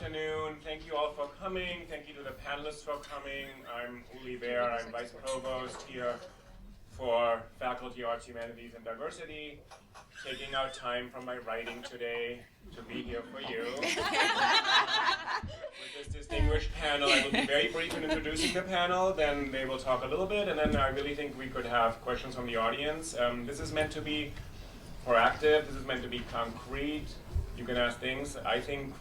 afternoon. Thank you all for coming. Thank you to the panelists for coming. I'm Uli Baer. I'm Vice Provost here for Faculty Arts, Humanities, and Diversity. Taking out time from my writing today to be here for you. With this distinguished panel, I will be very brief in introducing the panel, then they will talk a little bit, and then I really think we could have questions from the audience. This is meant to be proactive, this is meant to be concrete. You can ask things. I think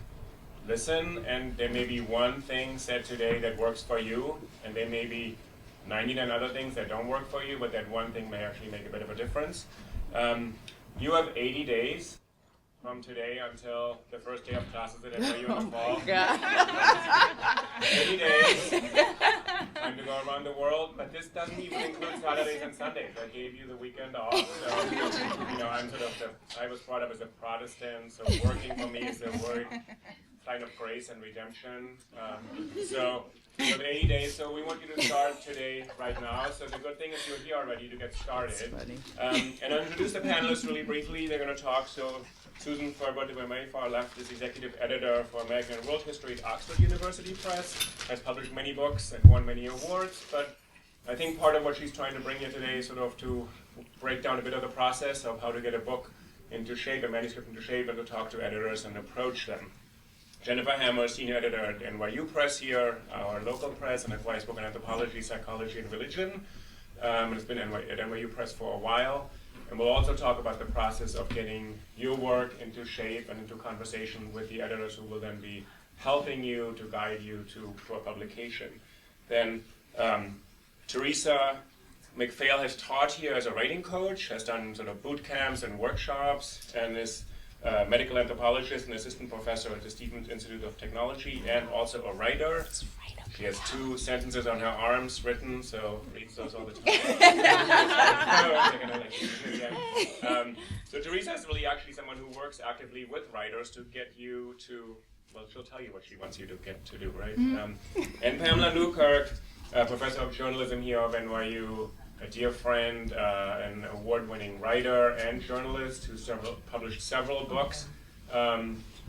listen, and there may be one thing said today that works for you, and there may be 99 other things that don't work for you, but that one thing may actually make a bit of a difference. You have 80 days from today until the first day of classes at NYU in the fall. 80 days, time to go around the world, but this doesn't even include Saturdays and Sundays. I gave you the weekend off, so I'm sort of I was brought up as a Protestant, so working for me is a word sign of grace and redemption. So you have 80 days, so we want you to start today, right now. So the good thing is you're here already to get started. And I'll introduce the panelists really briefly. They're going to talk. So Susan Ferber, to my very far left, is executive editor for American and World History at Oxford University Press, has published many books and won many awards. But I think part of what she's trying to bring here today is sort of to break down a bit of the process of how to get a book into shape, a manuscript into shape, and to talk to editors and approach them. Jennifer Hammer, senior editor at NYU Press here, our local press, and has written a book on anthropology, psychology, and religion. And it's been at NYU Press for a while. And we'll also talk about the process of getting your work into shape and into conversation with the editors who will then be helping you to guide you to a publication. Then Theresa MacPhail has taught here as a writing coach, has done sort of boot camps and workshops, and is medical anthropologist and assistant professor at the Stevens Institute of Technology, and also a writer. She has 2 sentences on her arms written, so reads those all the time. So Theresa is really actually someone who works actively with writers to get you to, well, she'll tell you what she wants you to get to do, right? And Pamela Newkirk, professor of journalism here of NYU, a dear friend, an award-winning writer and journalist who's published several books,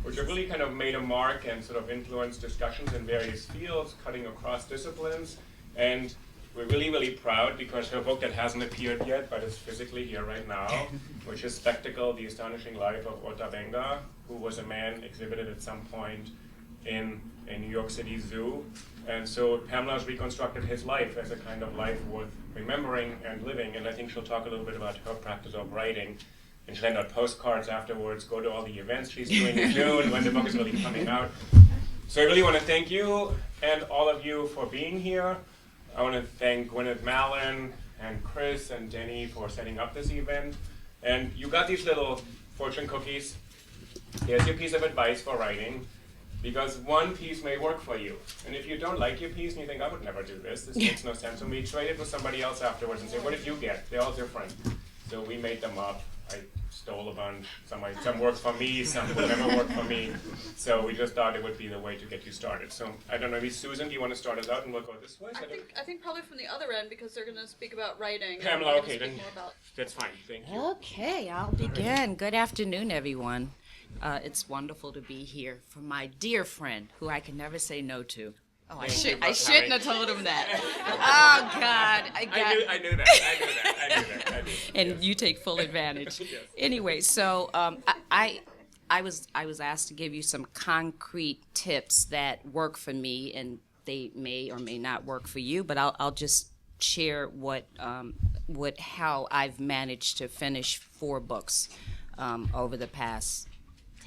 which have really kind of made a mark and sort of influenced discussions in various fields, cutting across disciplines. And we're really, really proud because her book that hasn't appeared yet, but is physically here right now, which is Spectacle, The Astonishing Life of Otabenga, who was a man exhibited at some point in a New York City zoo. And so Pamela's reconstructed his life as a kind of life worth remembering and living, and I think she'll talk a little bit about her practice of writing. And she'll hand out postcards afterwards, go to all the events she's doing in June when the book is really coming out. So I really want to thank you and all of you for being here. I want to thank Gwyneth Mallon and Chris and Denny for setting up this event. And you got these little fortune cookies. Here's your piece of advice for writing, because one piece may work for you. And if you don't like your piece and you think, I would never do this makes no sense to me, trade it with somebody else afterwards and say, what did you get? They're all different. So we made them up. I stole a bunch. Some worked for me, some will never work for me. So we just thought it would be the way to get you started. So I don't know, maybe Susan, do you want to start us out and we'll go this way? I think probably from the other end, because they're going to speak about writing. Pamela, okay, then that's fine. Thank you. Okay, I'll begin. Good afternoon, everyone. It's wonderful to be here for my dear friend, who I can never say no to. Oh, I shouldn't have told him that. Oh, God. I knew that. And you take full advantage. Yes. Anyway, so I was asked to give you some concrete tips that work for me, and they may or may not work for you, but I'll just share how I've managed to finish 4 books over the past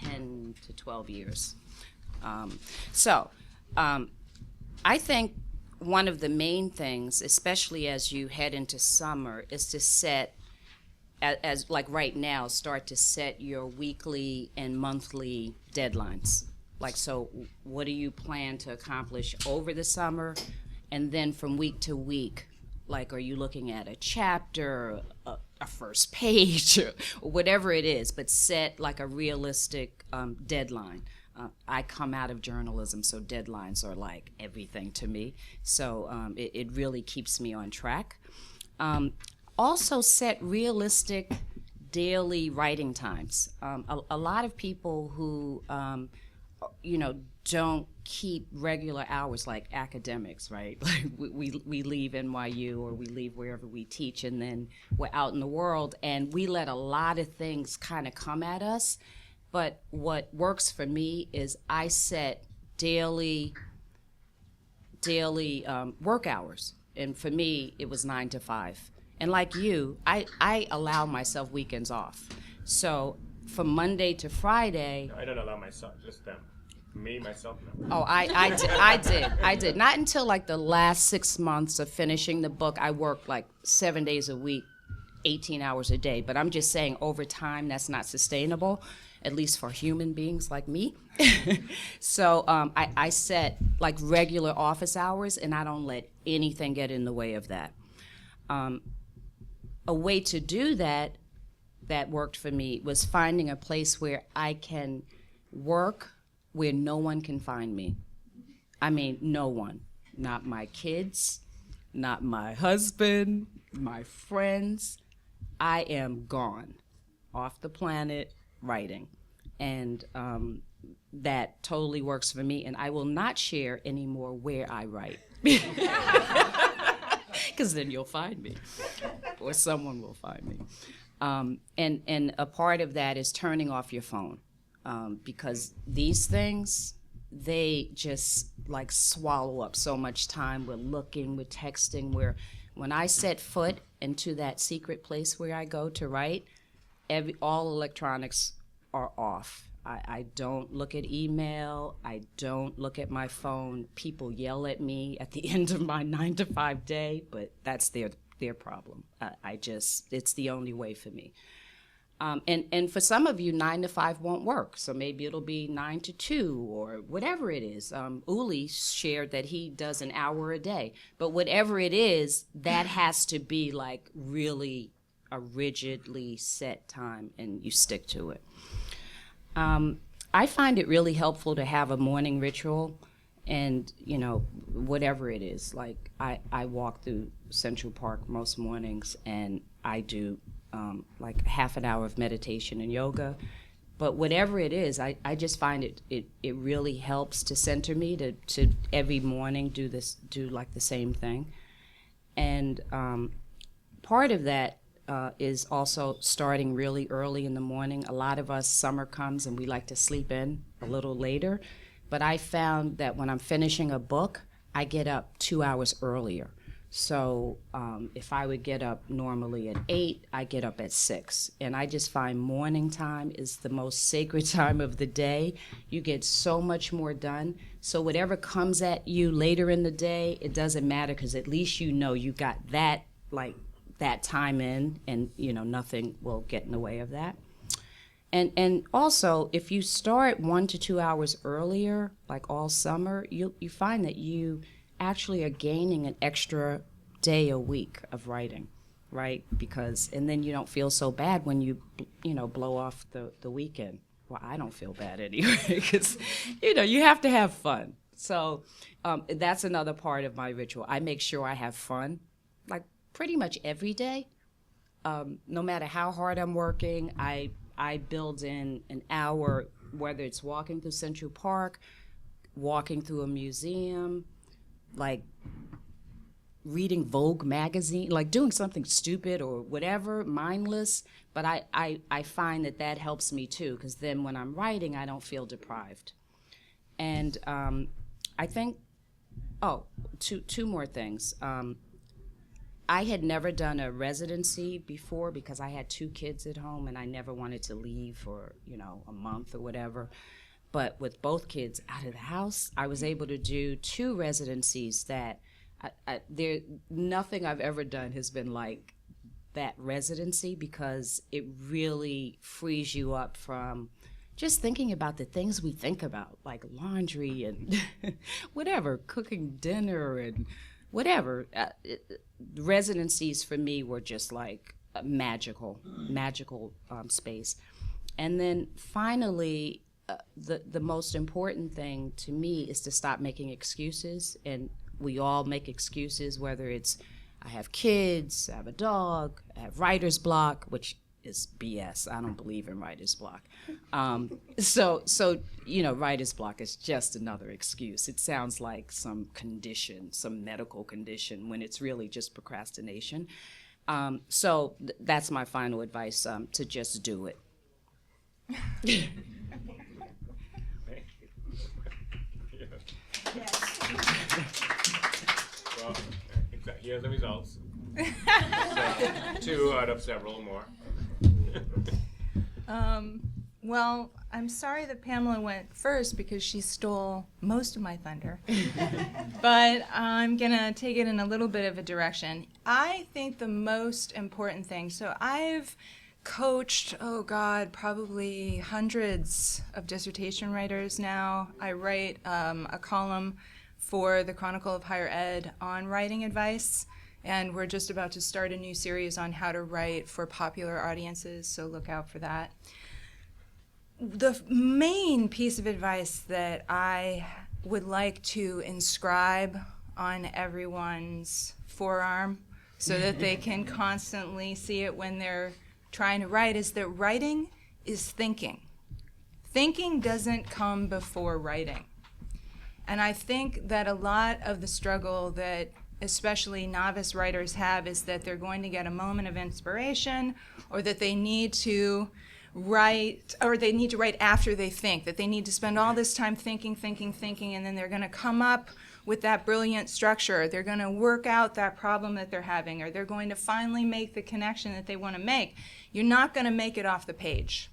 10 to 12 years. I think one of the main things, especially as you head into summer, is to set, as like right now, start to set your weekly and monthly deadlines. Like, so what do you plan to accomplish over the summer? And then from week to week, like, are you looking at a chapter, a first page, or whatever it is, but set like a realistic deadline. I come out of journalism, so deadlines are like everything to me. So it really keeps me on track. Also set realistic daily writing times. A lot of people who don't keep regular hours like academics, right? Like we leave NYU or we leave wherever we teach, and then we're out in the world, and we let a lot of things kind of come at us. But what works for me is I set daily work hours, and for me it was 9 to 5. And like you, I allow myself weekends off. So from Monday to Friday. I don't allow myself, just them. Me, myself, no. Oh, I did. Not until like the last 6 months of finishing the book. I worked like 7 days a week, 18 hours a day. But I'm just saying, over time, that's not sustainable, at least for human beings like me. So I set like regular office hours, and I don't let anything get in the way of that. A way to do that worked for me was finding a place where I can work where no one can find me. I mean, no one. Not my kids, not my husband, my friends. I am gone, off the planet, writing. And that totally works for me, and I will not share anymore where I write. Because then you'll find me, or someone will find me. And a part of that is turning off your phone. Because these things, they just like swallow up so much time. We're looking, we're texting, when I set foot into that secret place where I go to write, all electronics are off. I don't look at email, I don't look at my phone. People yell at me at the end of my 9 to 5 day, but that's their problem. It's the only way for me. And for some of you, 9 to 5 won't work. So maybe it'll be 9 to 2 or whatever it is. Uli shared that he does an hour a day. But whatever it is, that has to be like really a rigidly set time, and you stick to it. I find it really helpful to have a morning ritual, and whatever it is. Like I walk through Central Park most mornings, and I do like half an hour of meditation and yoga. But whatever it is, I just find it really helps to center me to every morning do like the same thing. And part of that is also starting really early in the morning. A lot of us, summer comes and we like to sleep in a little later. But I found that when I'm finishing a book, I get up 2 hours earlier. So if I would get up normally at 8, I get up at 6. And I just find morning time is the most sacred time of the day. You get so much more done. So whatever comes at you later in the day, it doesn't matter, because at least you got that time in, and nothing will get in the way of that. And also, if you start 1 to 2 hours earlier, like all summer, you find that you actually are gaining an extra day a week of writing, right? And then you don't feel so bad when you blow off the weekend. Well, I don't feel bad anyway, because you have to have fun. So that's another part of my ritual. I make sure I have fun, like pretty much every day. No matter how hard I'm working, I build in an hour, whether it's walking through Central Park, walking through a museum, like reading Vogue magazine, like doing something stupid or whatever, mindless. But I find that helps me too, because then when I'm writing, I don't feel deprived. And I think, two more things. I had never done a residency before because I had 2 kids at home, and I never wanted to leave for a month or whatever. But with both kids out of the house, I was able to do 2 residencies that nothing I've ever done has been like that residency, because it really frees you up from just thinking about the things we think about, like laundry and whatever, cooking dinner and whatever. Residencies for me were just like a magical space. And then finally, the most important thing to me is to stop making excuses. And we all make excuses, whether it's I have kids, I have a dog, I have writer's block, which is BS. I don't believe in writer's block. So writer's block is just another excuse. It sounds like some condition, some medical condition, when it's really just procrastination. So that's my final advice, to just do it. Well, here are the results. So, 2 out of several more. Well, I'm sorry that Pamela went first because she stole most of my thunder. But I'm going to take it in a little bit of a direction. I think the most important thing, so I've coached, probably hundreds of dissertation writers now. I write a column for the Chronicle of Higher Ed on writing advice, and we're just about to start a new series on how to write for popular audiences, so look out for that. The main piece of advice that I would like to inscribe on everyone's forearm so that they can constantly see it when they're trying to write is that writing is thinking. Thinking doesn't come before writing. And I think that a lot of the struggle that especially novice writers have is that they're going to get a moment of inspiration, or that they need to write after they think, that they need to spend all this time thinking, and then they're going to come up with that brilliant structure. They're going to work out that problem that they're having, or they're going to finally make the connection that they want to make. You're not going to make it off the page.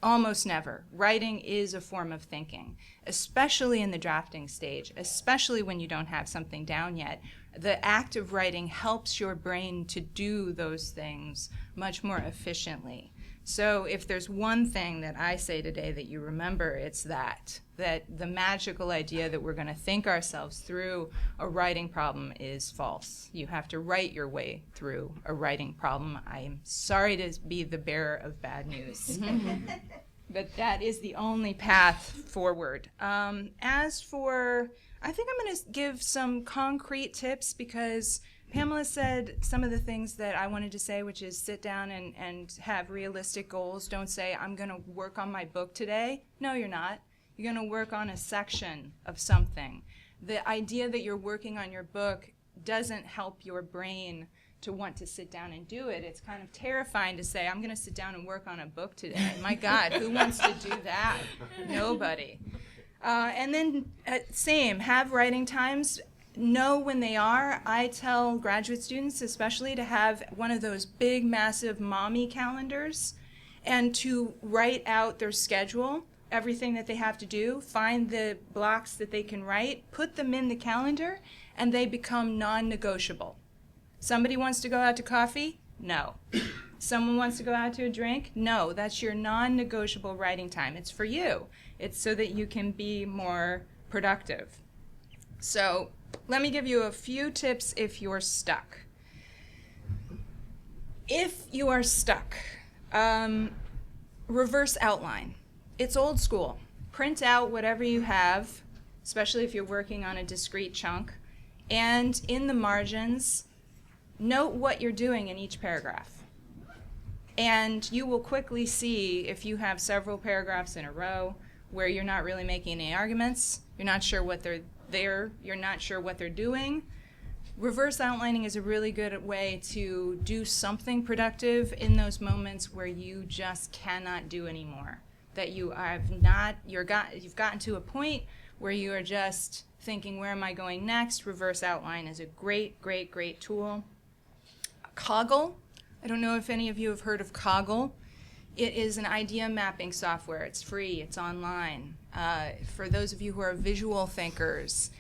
Almost never. Writing is a form of thinking, especially in the drafting stage, especially when you don't have something down yet. The act of writing helps your brain to do those things much more efficiently. So if there's one thing that I say today that you remember, it's that the magical idea that we're going to think ourselves through a writing problem is false. You have to write your way through a writing problem. I'm sorry to be the bearer of bad news, but that is the only path forward. As for, I think I'm going to give some concrete tips because Pamela said some of the things that I wanted to say, which is sit down and have realistic goals. Don't say, I'm going to work on my book today. No, you're not. You're going to work on a section of something. The idea that you're working on your book doesn't help your brain to want to sit down and do it. It's kind of terrifying to say, I'm going to sit down and work on a book today. My God, who wants to do that? Nobody. And then, same, have writing times. Know when they are. I tell graduate students especially to have one of those big, massive mommy calendars and to write out their schedule, everything that they have to do, find the blocks that they can write, put them in the calendar, and they become non-negotiable. Somebody wants to go out to coffee? No. Someone wants to go out to a drink? No. That's your non-negotiable writing time. It's for you. It's so that you can be more productive. So let me give you a few tips if you're stuck. If you are stuck, reverse outline. It's old school. Print out whatever you have, especially if you're working on a discrete chunk, and in the margins, note what you're doing in each paragraph. And you will quickly see if you have several paragraphs in a row where you're not really making any arguments, you're not sure what they're there, you're not sure what they're doing. Reverse outlining is a really good way to do something productive in those moments where you just cannot do anymore. That you've gotten to a point where you are just thinking, where am I going next? Reverse outline is a great, great, great tool. Coggle. I don't know if any of you have heard of Coggle. It is an idea mapping software. It's free. It's online. For those of you who are visual thinkers,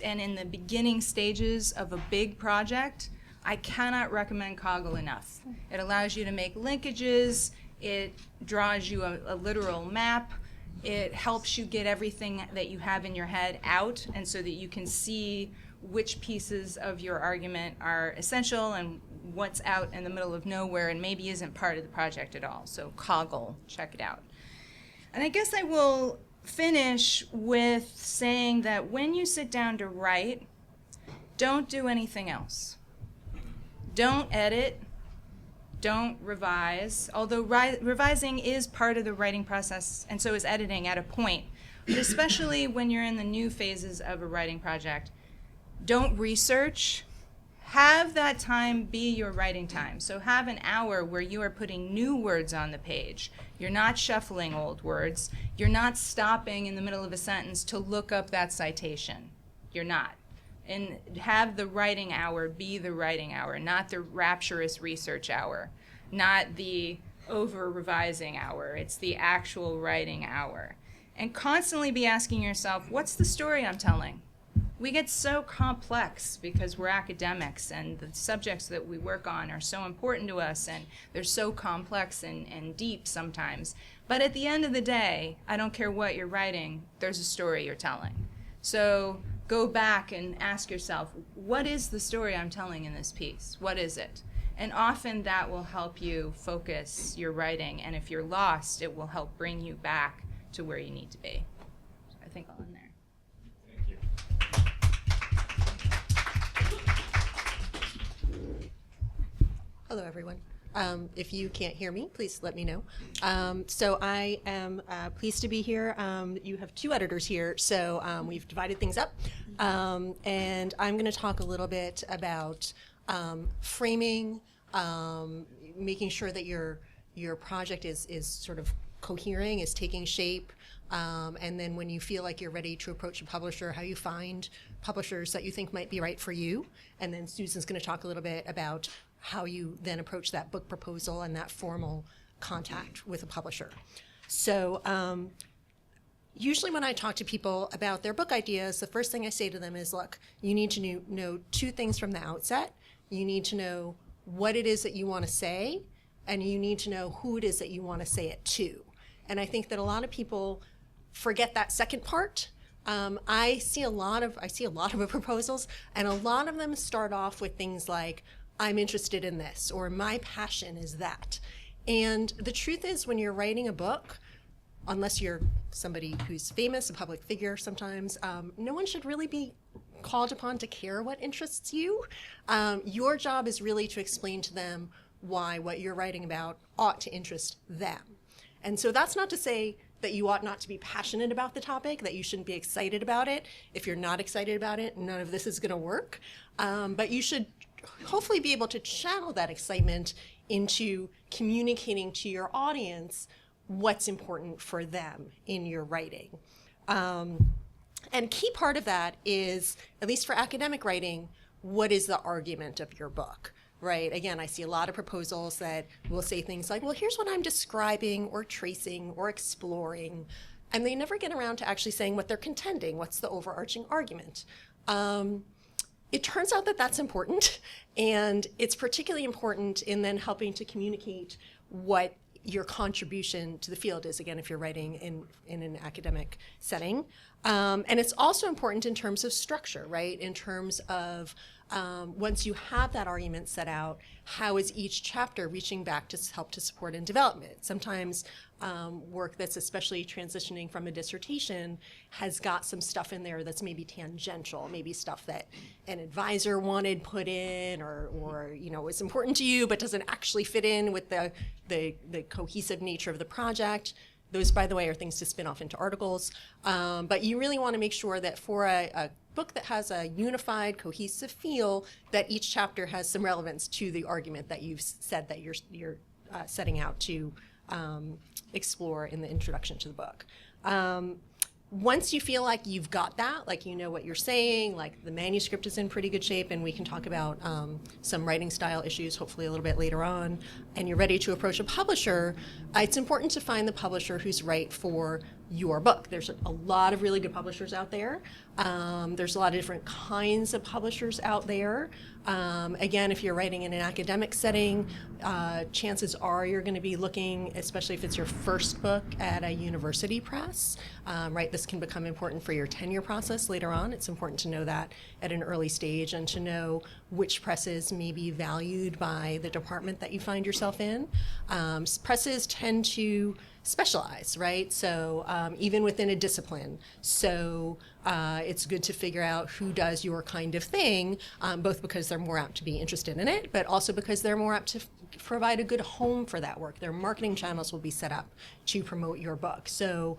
and in the beginning stages of a big project, I cannot recommend Coggle enough. It allows you to make linkages. It draws you a literal map. It helps you get everything that you have in your head out, and so that you can see which pieces of your argument are essential and what's out in the middle of nowhere and maybe isn't part of the project at all. So Coggle, check it out. And I guess I will finish with saying that when you sit down to write, don't do anything else. Don't edit. Don't revise, although revising is part of the writing process, and so is editing at a point. But especially when you're in the new phases of a writing project, don't research. Have that time be your writing time. So have an hour where you are putting new words on the page. You're not shuffling old words. You're not stopping in the middle of a sentence to look up that citation. You're not. And have the writing hour be the writing hour, not the rapturous research hour, not the over-revising hour. It's the actual writing hour. And constantly be asking yourself, what's the story I'm telling? We get so complex because we're academics, and the subjects that we work on are so important to us, and they're so complex and deep sometimes. But at the end of the day, I don't care what you're writing, there's a story you're telling. So go back and ask yourself, what is the story I'm telling in this piece? What is it? And often that will help you focus your writing, and if you're lost, it will help bring you back to where you need to be. So I think I'll end there. Thank you. Hello, everyone. If you can't hear me, please let me know. So I am pleased to be here. You have two editors here, so we've divided things up. And I'm going to talk a little bit about framing, making sure that your project is sort of cohering, is taking shape, and then when you feel like you're ready to approach a publisher, how you find publishers that you think might be right for you. And then Susan's going to talk a little bit about how you then approach that book proposal and that formal contact with a publisher. So usually when I talk to people about their book ideas, the first thing I say to them is, look, you need to know two things from the outset. You need to know what it is that you want to say, and you need to know who it is that you want to say it to. And I think that a lot of people forget that second part. I see a lot of proposals, and a lot of them start off with things like, I'm interested in this, or my passion is that. And the truth is, when you're writing a book, unless you're somebody who's famous, a public figure sometimes, no one should really be called upon to care what interests you. Your job is really to explain to them why what you're writing about ought to interest them. And so that's not to say that you ought not to be passionate about the topic, that you shouldn't be excited about it. If you're not excited about it, none of this is going to work. But you should hopefully be able to channel that excitement into communicating to your audience what's important for them in your writing. And key part of that is, at least for academic writing, what is the argument of your book, right? Again, I see a lot of proposals that will say things like, well, here's what I'm describing or tracing or exploring, and they never get around to actually saying what they're contending, what's the overarching argument. It turns out that that's important, and it's particularly important in then helping to communicate what your contribution to the field is, again, if you're writing in an academic setting. And it's also important in terms of structure, right? In terms of once you have that argument set out, how is each chapter reaching back to help to support in development? Sometimes work that's especially transitioning from a dissertation has got some stuff in there that's maybe tangential, maybe stuff that an advisor wanted put in, or you know, is important to you but doesn't actually fit in with the cohesive nature of the project. Those, by the way, are things to spin off into articles. But you really want to make sure that for a book that has a unified, cohesive feel, that each chapter has some relevance to the argument that you've said that you're setting out to explore in the introduction to the book. Once you feel like you've got that, like you know what you're saying, like the manuscript is in pretty good shape, and we can talk about some writing style issues hopefully a little bit later on, and you're ready to approach a publisher, it's important to find the publisher who's right for your book. There's a lot of really good publishers out there. There's a lot of different kinds of publishers out there. Again, if you're writing in an academic setting, chances are you're going to be looking, especially if it's your first book, at a university press. Right, this can become important for your tenure process later on. It's important to know that at an early stage, and to know which presses may be valued by the department that you find yourself in. Presses tend to specialize, right? So even within a discipline. So It's good to figure out who does your kind of thing, both because they're more apt to be interested in it, but also because they're more apt to provide a good home for that work. Their marketing channels will be set up to promote your book. So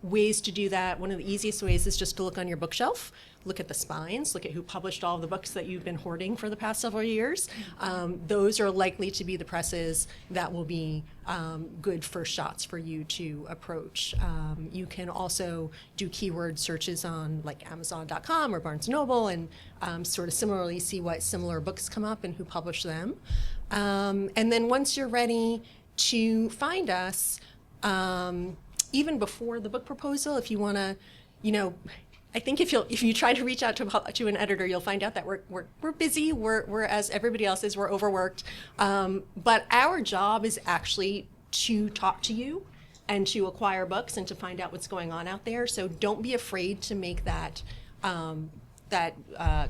ways to do that, one of the easiest ways is just to look on your bookshelf, look at the spines, look at who published all of the books that you've been hoarding for the past several years. Those are likely to be the presses that will be good first shots for you to approach. You can also do keyword searches on like Amazon.com or Barnes & Noble and sort of similarly see what similar books come up and who published them. And then once you're ready to find us, even before the book proposal, if you want to, I think if you try to reach out to an editor, you'll find out that we're busy. We're as everybody else is. We're overworked. But our job is actually to talk to you and to acquire books and to find out what's going on out there. So don't be afraid to make that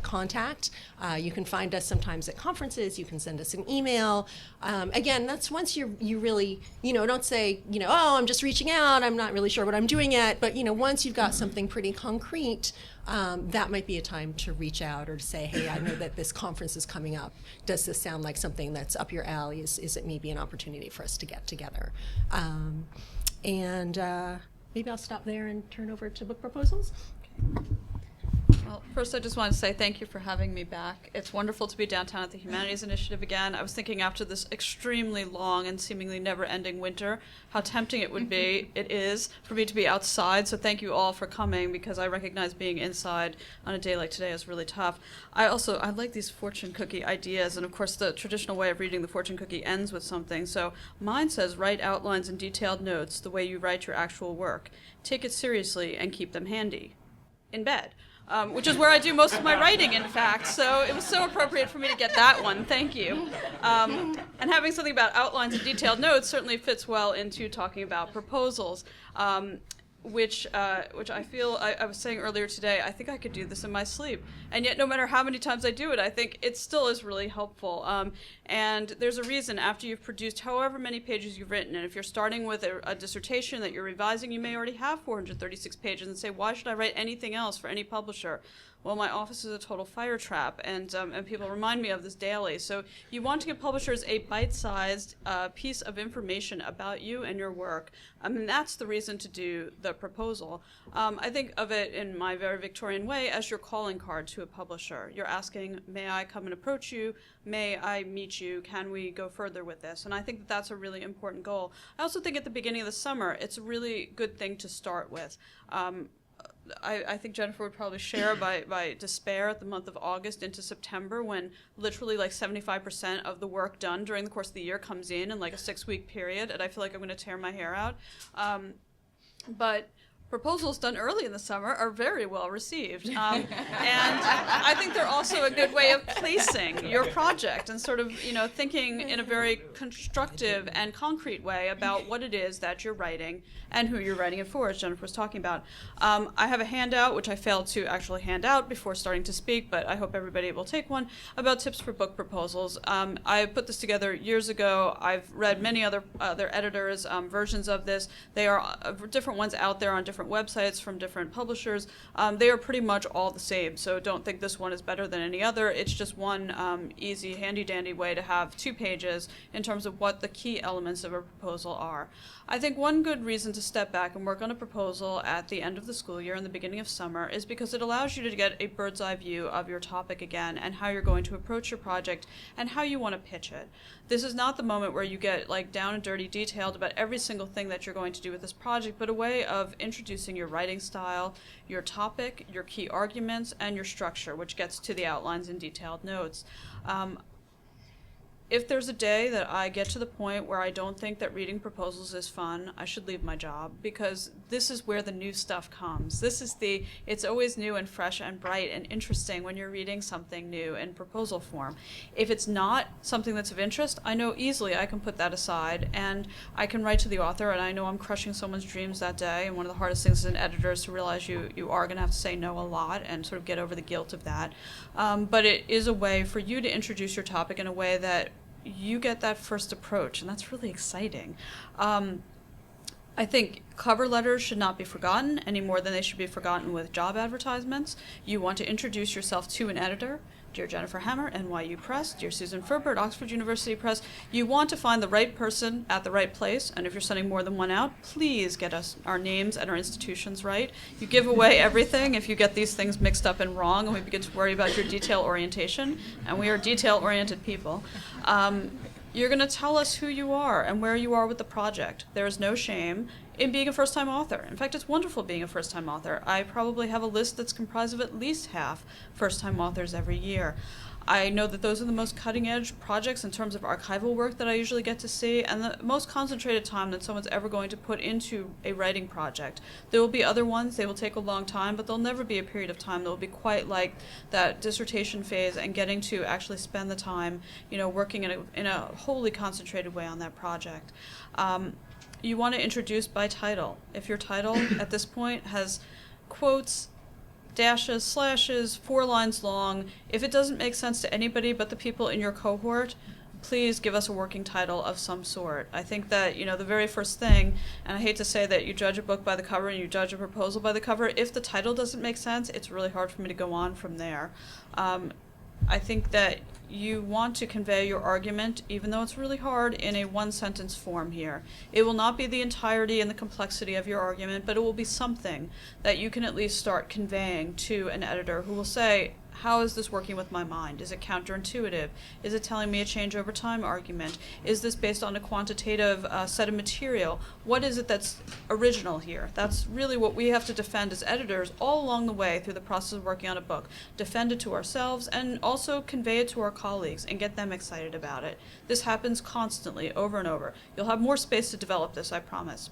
contact. You can find us sometimes at conferences. You can send us an email. Again, that's once you really, don't say, oh, I'm just reaching out. I'm not really sure what I'm doing yet. But, once you've got something pretty concrete, that might be a time to reach out or to say, hey, I know that this conference is coming up. Does this sound like something that's up your alley? Is it maybe an opportunity for us to get together? And maybe I'll stop there and turn over to book proposals. Well, first I just want to say thank you for having me back. It's wonderful to be downtown at the Humanities Initiative again. I was thinking after this extremely long and seemingly never-ending winter, how tempting it would be, it is, for me to be outside. So thank you all for coming, because I recognize being inside on a day like today is really tough. I like these fortune cookie ideas, and of course the traditional way of reading the fortune cookie ends with something. So mine says, write outlines and detailed notes the way you write your actual work. Take it seriously and keep them handy. In bed. Which is where I do most of my writing, in fact. So it was so appropriate for me to get that one. Thank you. And having something about outlines and detailed notes certainly fits well into talking about proposals, which I feel, I was saying earlier today, I think I could do this in my sleep. And yet no matter how many times I do it, I think it still is really helpful. And there's a reason after you've produced however many pages you've written, and if you're starting with a dissertation that you're revising, you may already have 436 pages and say, why should I write anything else for any publisher? Well, my office is a total fire trap, and people remind me of this daily. So you want to give publishers a bite-sized piece of information about you and your work. And that's the reason to do the proposal. I think of it in my very Victorian way as your calling card to a publisher. You're asking, may I come and approach you? May I meet you? Can we go further with this? And I think that that's a really important goal. I also think at the beginning of the summer, it's a really good thing to start with. I think Jennifer would probably share by despair at the month of August into September, when literally like 75% of the work done during the course of the year comes in like a 6-week period, and I feel like I'm going to tear my hair out. But proposals done early in the summer are very well received. And I think they're also a good way of placing your project and sort of, thinking in a very constructive and concrete way about what it is that you're writing and who you're writing it for, as Jennifer was talking about. I have a handout, which I failed to actually hand out before starting to speak, but I hope everybody will take one, about tips for book proposals. I put this together years ago. I've read many other editors' versions of this. They are different ones out there on different websites from different publishers. They are pretty much all the same, so don't think this one is better than any other. It's just one easy, handy-dandy way to have 2 pages in terms of what the key elements of a proposal are. I think one good reason to step back and work on a proposal at the end of the school year and the beginning of summer is because it allows you to get a bird's eye view of your topic again and how you're going to approach your project and how you want to pitch it. This is not the moment where you get like down and dirty detailed about every single thing that you're going to do with this project, but a way of introducing your writing style, your topic, your key arguments, and your structure, which gets to the outlines and detailed notes. If there's a day that I get to the point where I don't think that reading proposals is fun, I should leave my job, because this is where the new stuff comes. It's always new and fresh and bright and interesting when you're reading something new in proposal form. If it's not something that's of interest, I know easily I can put that aside and I can write to the author, and I know I'm crushing someone's dreams that day. And one of the hardest things as an editor is to realize you are going to have to say no a lot and sort of get over the guilt of that. But it is a way for you to introduce your topic in a way that you get that first approach, and that's really exciting. I think cover letters should not be forgotten any more than they should be forgotten with job advertisements. You want to introduce yourself to an editor. Dear Jennifer Hammer, NYU Press. Dear Susan Ferber at Oxford University Press. You want to find the right person at the right place, and if you're sending more than one out, please get us our names and our institutions right. You give away everything if you get these things mixed up and wrong, and we begin to worry about your detail orientation, and we are detail-oriented people. You're going to tell us who you are and where you are with the project. There is no shame in being a first-time author. In fact, it's wonderful being a first-time author. I probably have a list that's comprised of at least half first-time authors every year. I know that those are the most cutting-edge projects in terms of archival work that I usually get to see, and the most concentrated time that someone's ever going to put into a writing project. There will be other ones, they will take a long time, but there'll never be a period of time that will be quite like that dissertation phase and getting to actually spend the time, working in a wholly concentrated way on that project. You want to introduce by title. If your title at this point has quotes, dashes, slashes, 4 lines long, if it doesn't make sense to anybody but the people in your cohort, please give us a working title of some sort. I think that, the very first thing, and I hate to say that you judge a book by the cover and you judge a proposal by the cover, if the title doesn't make sense, it's really hard for me to go on from there. I think that you want to convey your argument, even though it's really hard, in a one-sentence form here. It will not be the entirety and the complexity of your argument, but it will be something that you can at least start conveying to an editor who will say, how is this working with my mind? Is it counterintuitive? Is it telling me a change over time argument? Is this based on a quantitative set of material? What is it that's original here? That's really what we have to defend as editors all along the way through the process of working on a book. Defend it to ourselves and also convey it to our colleagues and get them excited about it. This happens constantly, over and over. You'll have more space to develop this, I promise.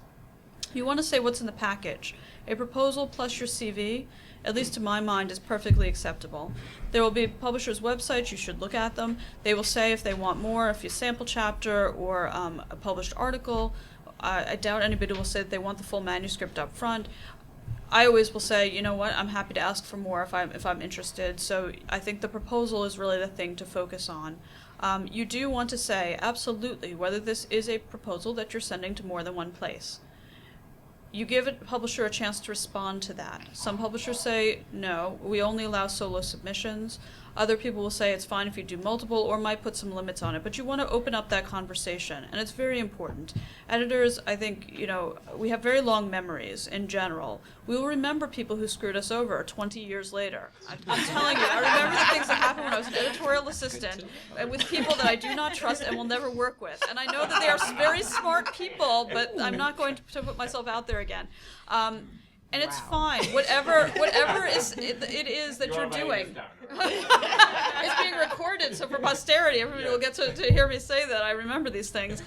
You want to say what's in the package. A proposal plus your CV, at least to my mind, is perfectly acceptable. There will be publishers' websites, you should look at them. They will say if they want more, if you sample chapter or a published article. I doubt anybody will say that they want the full manuscript up front. I always will say, you know what, I'm happy to ask for more if I'm interested. So I think the proposal is really the thing to focus on. You do want to say, absolutely, whether this is a proposal that you're sending to more than one place. You give a publisher a chance to respond to that. Some publishers say, no, we only allow solo submissions. Other people will say it's fine if you do multiple or might put some limits on it, but you want to open up that conversation, and it's very important. Editors, I think, we have very long memories in general. We will remember people who screwed us over 20 years later. I'm telling you, I remember the things that happened when I was an editorial assistant and with people that I do not trust and will never work with. And I know that they are very smart people, but I'm not going to put myself out there again. And it's fine, whatever it is that you're doing. It's being recorded, so for posterity, everybody will get to hear me say that I remember these things.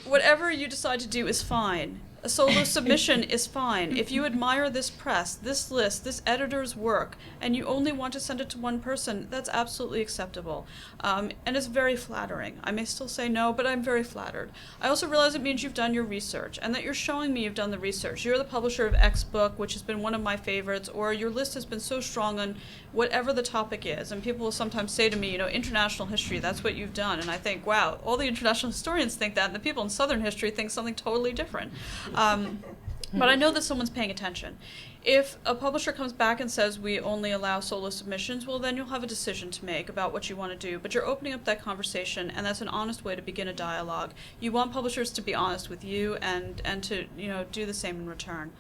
Whatever you decide to do is fine. A solo submission is fine. If you admire this press, this list, this editor's work, and you only want to send it to one person, that's absolutely acceptable. And it's very flattering. I may still say no, but I'm very flattered. I also realize it means you've done your research, and that you're showing me you've done the research. You're the publisher of X book, which has been one of my favorites, or your list has been so strong on whatever the topic is. And people will sometimes say to me, international history, that's what you've done. And I think, wow, all the international historians think that, and the people in Southern history think something totally different. But I know that someone's paying attention. If a publisher comes back and says we only allow solo submissions, well, then you'll have a decision to make about what you want to do. But you're opening up that conversation, and that's an honest way to begin a dialogue. You want publishers to be honest with you and to do the same in return.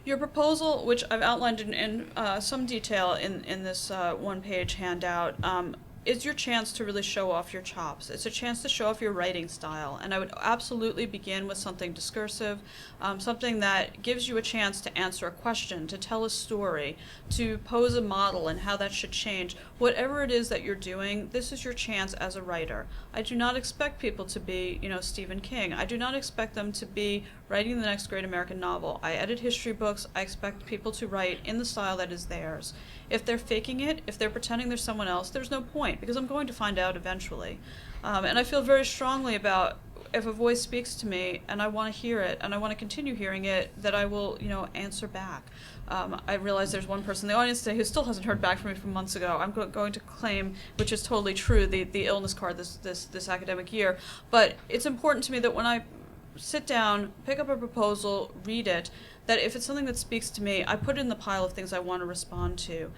Your proposal, which I've outlined in some detail in this one-page handout, is your chance to really show off your chops. It's a chance to show off your writing style. And I would absolutely begin with something discursive, something that gives you a chance to answer a question, to tell a story, to pose a model and how that should change. Whatever it is that you're doing, this is your chance as a writer. I do not expect people to be, Stephen King. I do not expect them to be writing the next great American novel. I edit history books. I expect people to write in the style that is theirs. If they're faking it, if they're pretending they're someone else, there's no point, because I'm going to find out eventually. And I feel very strongly about if a voice speaks to me and I want to hear it and I want to continue hearing it, that I will, answer back. I realize there's one person in the audience today who still hasn't heard back from me from months ago. I'm going to claim, which is totally true, the illness card this academic year. But it's important to me that when I sit down, pick up a proposal, read it, that if it's something that speaks to me, I put it in the pile of things I want to respond to.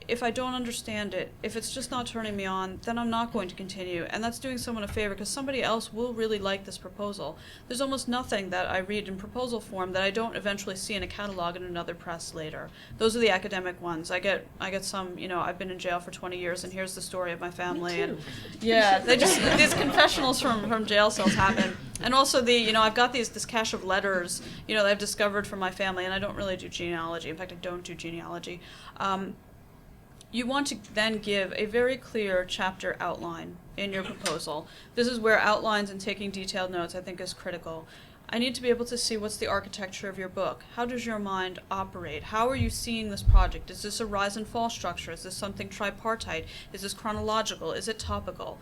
If I don't understand it, if it's just not turning me on, then I'm not going to continue. And that's doing someone a favor, because somebody else will really like this proposal. There's almost nothing that I read in proposal form that I don't eventually see in a catalog in another press later. Those are the academic ones. I get some, I've been in jail for 20 years, and here's the story of my family. Me too. And yeah, these confessionals from jail cells happen. And also I've got this cache of letters, that I've discovered from my family, and I don't really do genealogy. In fact, I don't do genealogy. You want to then give a very clear chapter outline in your proposal. This is where outlines and taking detailed notes, I think, is critical. I need to be able to see what's the architecture of your book. How does your mind operate? How are you seeing this project? Is this a rise and fall structure? Is this something tripartite? Is this chronological? Is it topical?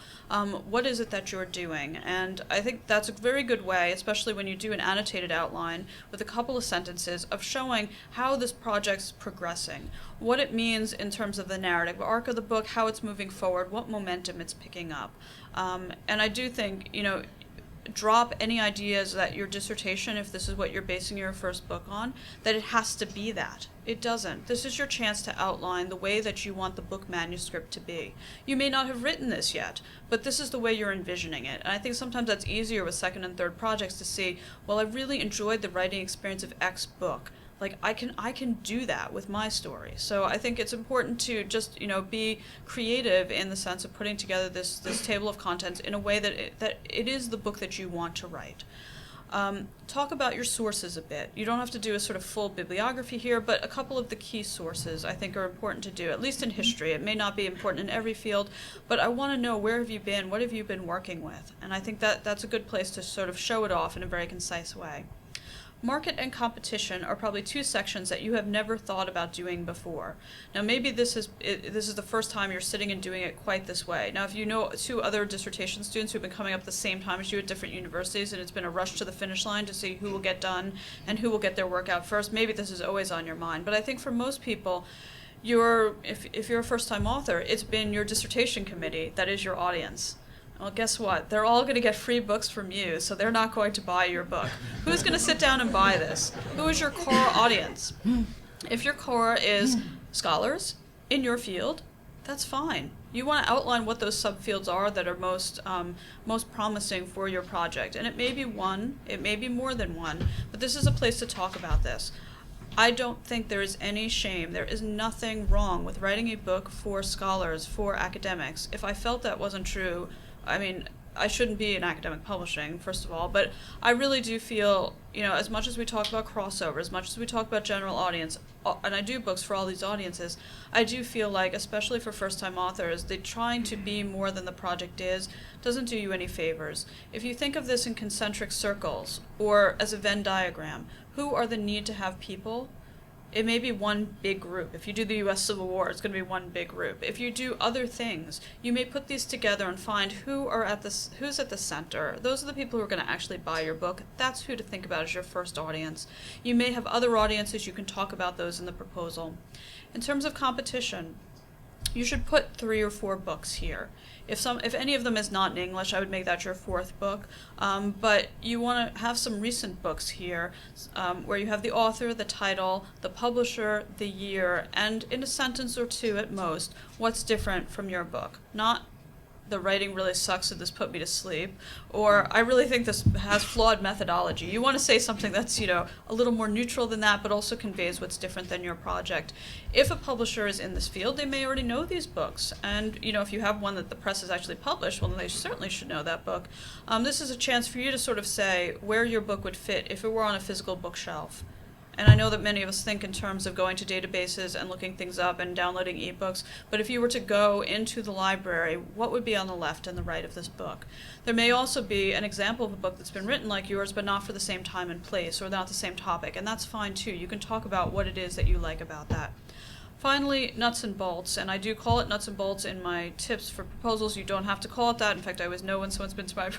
What is it that you're doing? And I think that's a very good way, especially when you do an annotated outline with a couple of sentences, of showing how this project's progressing, what it means in terms of the narrative arc of the book, how it's moving forward, what momentum it's picking up. And I do think, drop any ideas that your dissertation, if this is what you're basing your first book on, that it has to be that. It doesn't. This is your chance to outline the way that you want the book manuscript to be. You may not have written this yet, but this is the way you're envisioning it. And I think sometimes that's easier with second and third projects to see, well, I really enjoyed the writing experience of X book. Like, I can do that with my story. So I think it's important to just, be creative in the sense of putting together this table of contents in a way that it is the book that you want to write. Talk about your sources a bit. You don't have to do a sort of full bibliography here, but a couple of the key sources I think are important to do, at least in history. It may not be important in every field, but I want to know, where have you been? What have you been working with? And I think that's a good place to sort of show it off in a very concise way. Market and competition are probably two sections that you have never thought about doing before. Now, maybe this is the first time you're sitting and doing it quite this way. Now, if you know two other dissertation students who've been coming up the same time as you at different universities, and it's been a rush to the finish line to see who will get done and who will get their work out first, maybe this is always on your mind. But I think for most people, if you're a first-time author, it's been your dissertation committee that is your audience. Well, guess what? They're all going to get free books from you, so they're not going to buy your book. Who's going to sit down and buy this? Who is your core audience? If your core is scholars in your field, that's fine. You want to outline what those subfields are that are most promising for your project. And it may be one, it may be more than one, but this is a place to talk about this. I don't think there is any shame. There is nothing wrong with writing a book for scholars, for academics. If I felt that wasn't true, I shouldn't be in academic publishing, first of all, but I really do feel, as much as we talk about crossover, as much as we talk about general audience, and I do books for all these audiences, I do feel like, especially for first-time authors, that trying to be more than the project is doesn't do you any favors. If you think of this in concentric circles, or as a Venn diagram, who are the need to have people? It may be one big group. If you do the U.S. Civil War, it's going to be one big group. If you do other things, you may put these together and find who's at the center. Those are the people who are going to actually buy your book. That's who to think about as your first audience. You may have other audiences. You can talk about those in the proposal. In terms of competition, you should put 3 or 4 books here. If any of them is not in English, I would make that your 4th book. But you want to have some recent books here where you have the author, the title, the publisher, the year, and in a sentence or two at most, what's different from your book. Not the writing really sucks and this put me to sleep, or I really think this has flawed methodology. You want to say something that's, a little more neutral than that, but also conveys what's different than your project. If a publisher is in this field, they may already know these books, and if you have one that the press has actually published, well, then they certainly should know that book. This is a chance for you to sort of say where your book would fit if it were on a physical bookshelf. And I know that many of us think in terms of going to databases and looking things up and downloading ebooks, but if you were to go into the library, what would be on the left and the right of this book? There may also be an example of a book that's been written like yours, but not for the same time and place, or not the same topic, and that's fine too. You can talk about what it is that you like about that. Finally, nuts and bolts, and I do call it nuts and bolts in my tips for proposals. You don't have to call it that. In fact, I always know when someone's been to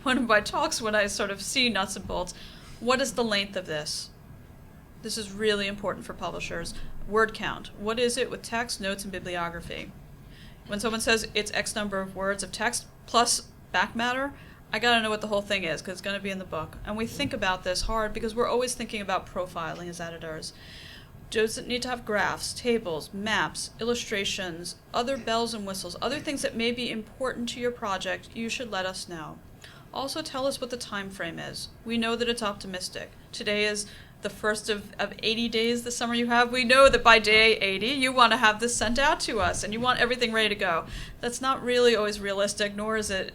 one of my talks when I sort of see nuts and bolts. What is the length of this? This is really important for publishers. Word count. What is it with text, notes, and bibliography? When someone says it's X number of words of text plus back matter, I gotta know what the whole thing is because it's gonna be in the book. And we think about this hard because we're always thinking about profiling as editors. Does it need to have graphs, tables, maps, illustrations, other bells and whistles, other things that may be important to your project? You should let us know. Also tell us what the time frame is. We know that it's optimistic. Today is the first of 80 days this summer you have. We know that by day 80 you want to have this sent out to us and you want everything ready to go. That's not really always realistic, nor is it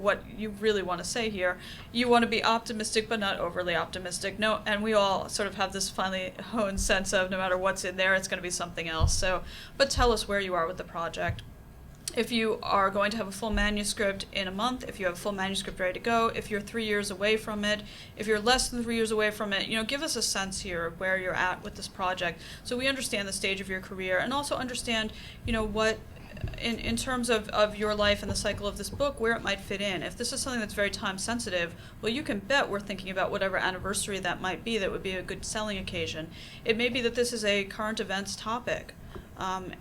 what you really want to say here. You want to be optimistic but not overly optimistic. No, and we all sort of have this finely honed sense of no matter what's in there, it's going to be something else. So, but tell us where you are with the project. If you are going to have a full manuscript in a month, if you have a full manuscript ready to go, if you're 3 years away from it, if you're less than 3 years away from it, give us a sense here of where you're at with this project so we understand the stage of your career and also understand, what, in terms of your life and the cycle of this book, where it might fit in. If this is something that's very time sensitive, well, you can bet we're thinking about whatever anniversary that might be that would be a good selling occasion. It may be that this is a current events topic.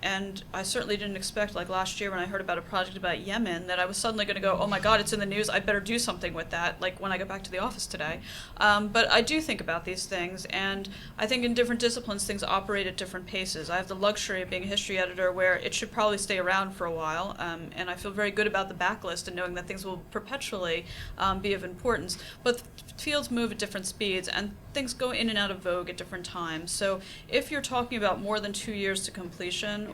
And I certainly didn't expect, like last year when I heard about a project about Yemen, that I was suddenly going to go, oh my God, it's in the news, I better do something with that, like when I go back to the office today. But I do think about these things, and I think in different disciplines things operate at different paces. I have the luxury of being a history editor where it should probably stay around for a while, and I feel very good about the backlist and knowing that things will perpetually be of importance. But fields move at different speeds, and things go in and out of vogue at different times. So if you're talking about more than 2 years to completion,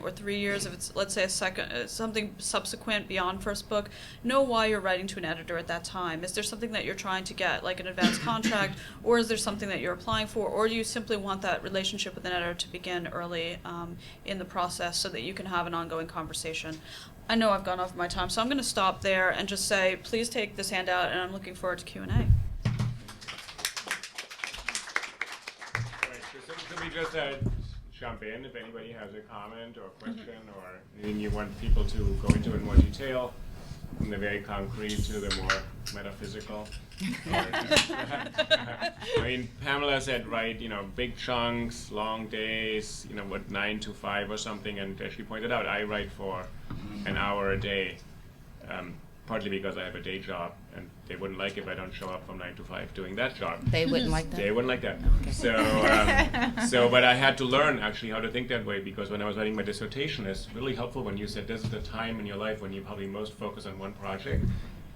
or 3 years, if it's, let's say, something subsequent beyond first book, know why you're writing to an editor at that time. Is there something that you're trying to get, like an advance contract, or is there something that you're applying for, or do you simply want that relationship with an editor to begin early in the process so that you can have an ongoing conversation? I know I've gone over my time, so I'm going to stop there and just say, please take this handout, and I'm looking forward to Q&A. Right, so we just jump in if anybody has a comment or question or anything you want people to go into in more detail, from the very concrete to the more metaphysical. I mean, Pamela said, right, big chunks, long days, 9 to 5 or something, and as she pointed out, I write for an hour a day, partly because I have a day job, and they wouldn't like if I don't show up from 9 to 5 doing that job. They wouldn't like that? They wouldn't like that. Okay. But I had to learn actually how to think that way, because when I was writing my dissertation, it's really helpful when you said this is the time in your life when you probably most focus on one project.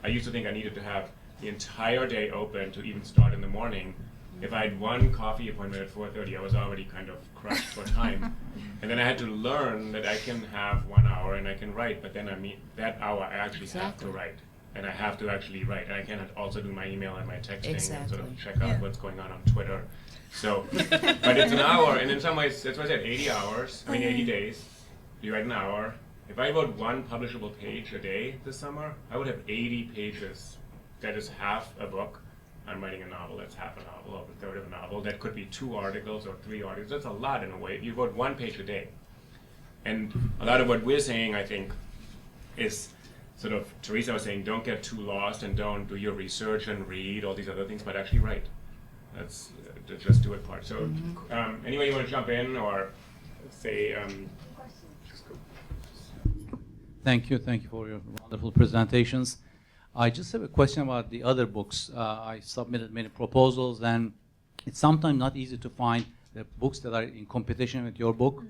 I used to think I needed to have the entire day open to even start in the morning. If I had one coffee appointment at 4:30, I was already kind of crushed for time. And then I had to learn that I can have 1 hour and I can write, but then that hour I actually have to write. And I have to actually write. And I cannot also do my email and my texting and sort of check out what's going on Twitter. So, but it's an hour, and in some ways, that's why I said 80 days, you write an hour. If I wrote one publishable page a day this summer, I would have 80 pages. That is half a book. I'm writing a novel, that's half a novel, or a third of a novel. That could be 2 articles or 3 articles. That's a lot in a way. You wrote 1 page a day. And a lot of what we're saying, I think, is sort of, Theresa was saying, don't get too lost and don't do your research and read all these other things, but actually write. That's the just do it part. So anybody want to jump in or say, just go. Thank you for your wonderful presentations. I just have a question about the other books. I submitted many proposals, and it's sometimes not easy to find the books that are in competition with your book.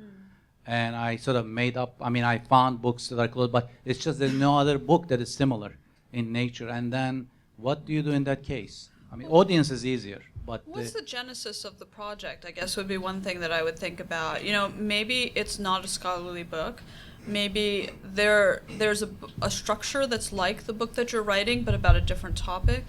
And I sort of I found books that are close, but it's just there's no other book that is similar in nature. And then what do you do in that case? I mean, audience is easier, but... What's the genesis of the project, I guess, would be one thing that I would think about. Maybe it's not a scholarly book. Maybe there's a structure that's like the book that you're writing, but about a different topic.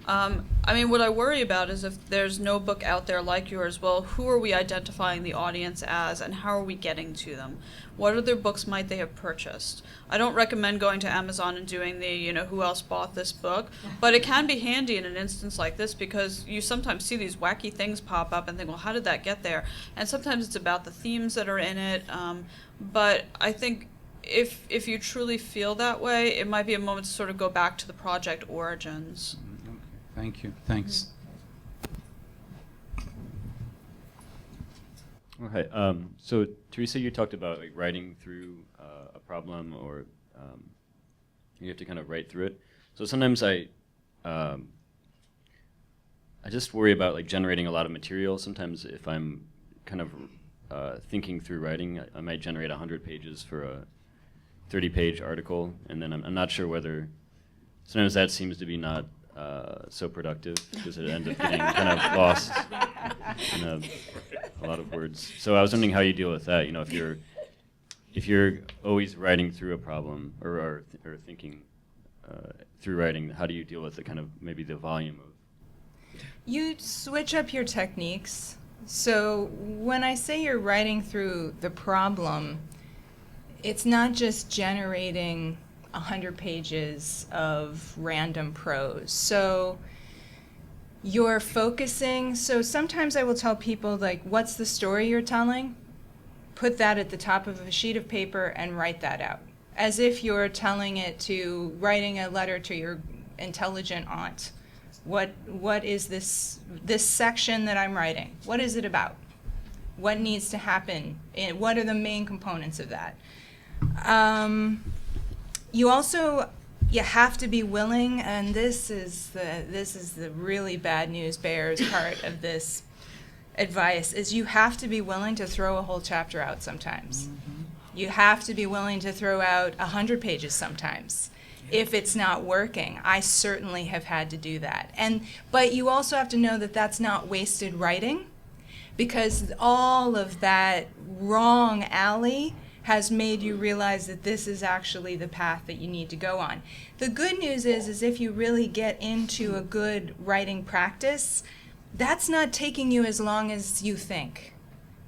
What I worry about is if there's no book out there like yours, well, who are we identifying the audience as, and how are we getting to them? What other books might they have purchased? I don't recommend going to Amazon and doing the, who else bought this book, but it can be handy in an instance like this because you sometimes see these wacky things pop up and think, well, how did that get there? And sometimes it's about the themes that are in it, but I think if you truly feel that way, it might be a moment to sort of go back to the project origins. Okay. Thank you. Thanks. Okay. So Theresa, you talked about like writing through a problem, or you have to kind of write through it. So sometimes I I just worry about like generating a lot of material. Sometimes if I'm kind of thinking through writing, I might generate 100 pages for a 30-page article, and then I'm not sure whether sometimes that seems to be not so productive because it ends up getting kind of lost in a lot of words. So I was wondering how you deal with that. You know, if you're always writing through a problem or thinking through writing, how do you deal with the kind of maybe the volume of? You switch up your techniques. So when I say you're writing through the problem, it's not just generating 100 pages of random prose. So you're focusing. So sometimes I will tell people, like, what's the story you're telling? Put that at the top of a sheet of paper and write that out, as if you're telling it to writing a letter to your intelligent aunt. What is this section that I'm writing? What is it about? What needs to happen? And what are the main components of that? You have to be willing, and this is the really bad news bears part of this advice, is you have to be willing to throw a whole chapter out sometimes. Mm-hmm. You have to be willing to throw out 100 pages sometimes. If it's not working. I certainly have had to do that. But you also have to know that that's not wasted writing, because all of that wrong alley has made you realize that this is actually the path that you need to go on. The good news is if you really get into a good writing practice, that's not taking you as long as you think.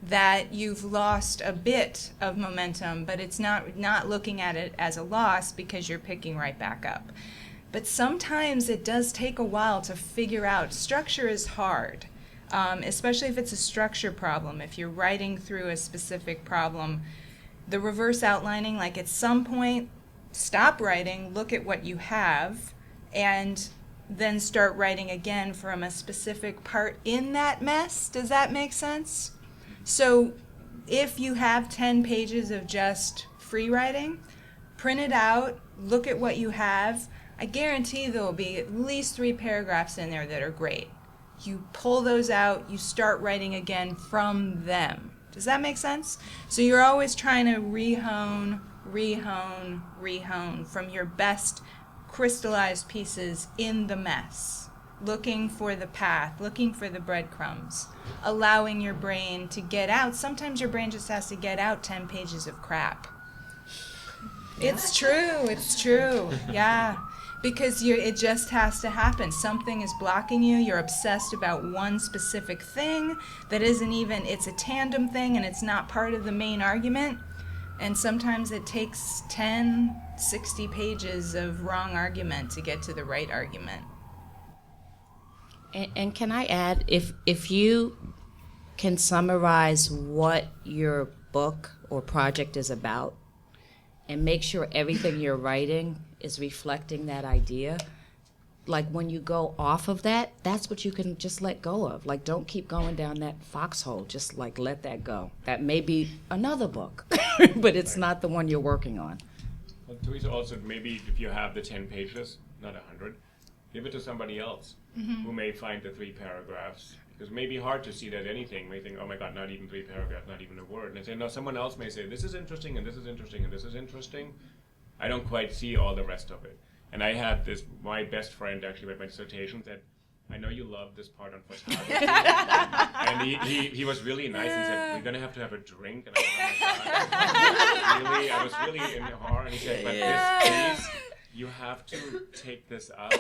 That you've lost a bit of momentum, but it's not looking at it as a loss because you're picking right back up. But sometimes it does take a while to figure out. Structure is hard, especially if it's a structure problem. If you're writing through a specific problem, the reverse outlining, like at some point, stop writing, look at what you have, and then start writing again from a specific part in that mess. Does that make sense? So if you have 10 pages of just free writing, print it out, look at what you have. I guarantee there will be at least 3 paragraphs in there that are great. You pull those out, you start writing again from them. Does that make sense? So you're always trying to rehone from your best crystallized pieces in the mess. Looking for the path, looking for the breadcrumbs, allowing your brain to get out. Sometimes your brain just has to get out 10 pages of crap. It's true, yeah. Because it just has to happen. Something is blocking you. You're obsessed about one specific thing that isn't even, it's a tandem thing and it's not part of the main argument. And sometimes it takes 10, 60 pages of wrong argument to get to the right argument. And can I add, if you can summarize what your book or project is about and make sure everything you're writing is reflecting that idea, like when you go off of that, that's what you can just let go of. Like, don't keep going down that foxhole. Just like let that go. That may be another book, but it's not the one you're working on. Well, Theresa, also maybe if you have the 10 pages, not 100, give it to somebody else who may find the 3 paragraphs. Because it may be hard to see that anything. May think, oh my God, not even 3 paragraphs, not even a word. And I say, no, someone else may say, this is interesting, and this is interesting, and this is interesting. I don't quite see all the rest of it. And I had this, my best friend actually read my dissertation, said, I know you love this part on photography. And he was really nice. He said, we're going to have a drink. And I was, oh my God. Really? I was really in horror. And he said, but this, please, you have to take this out.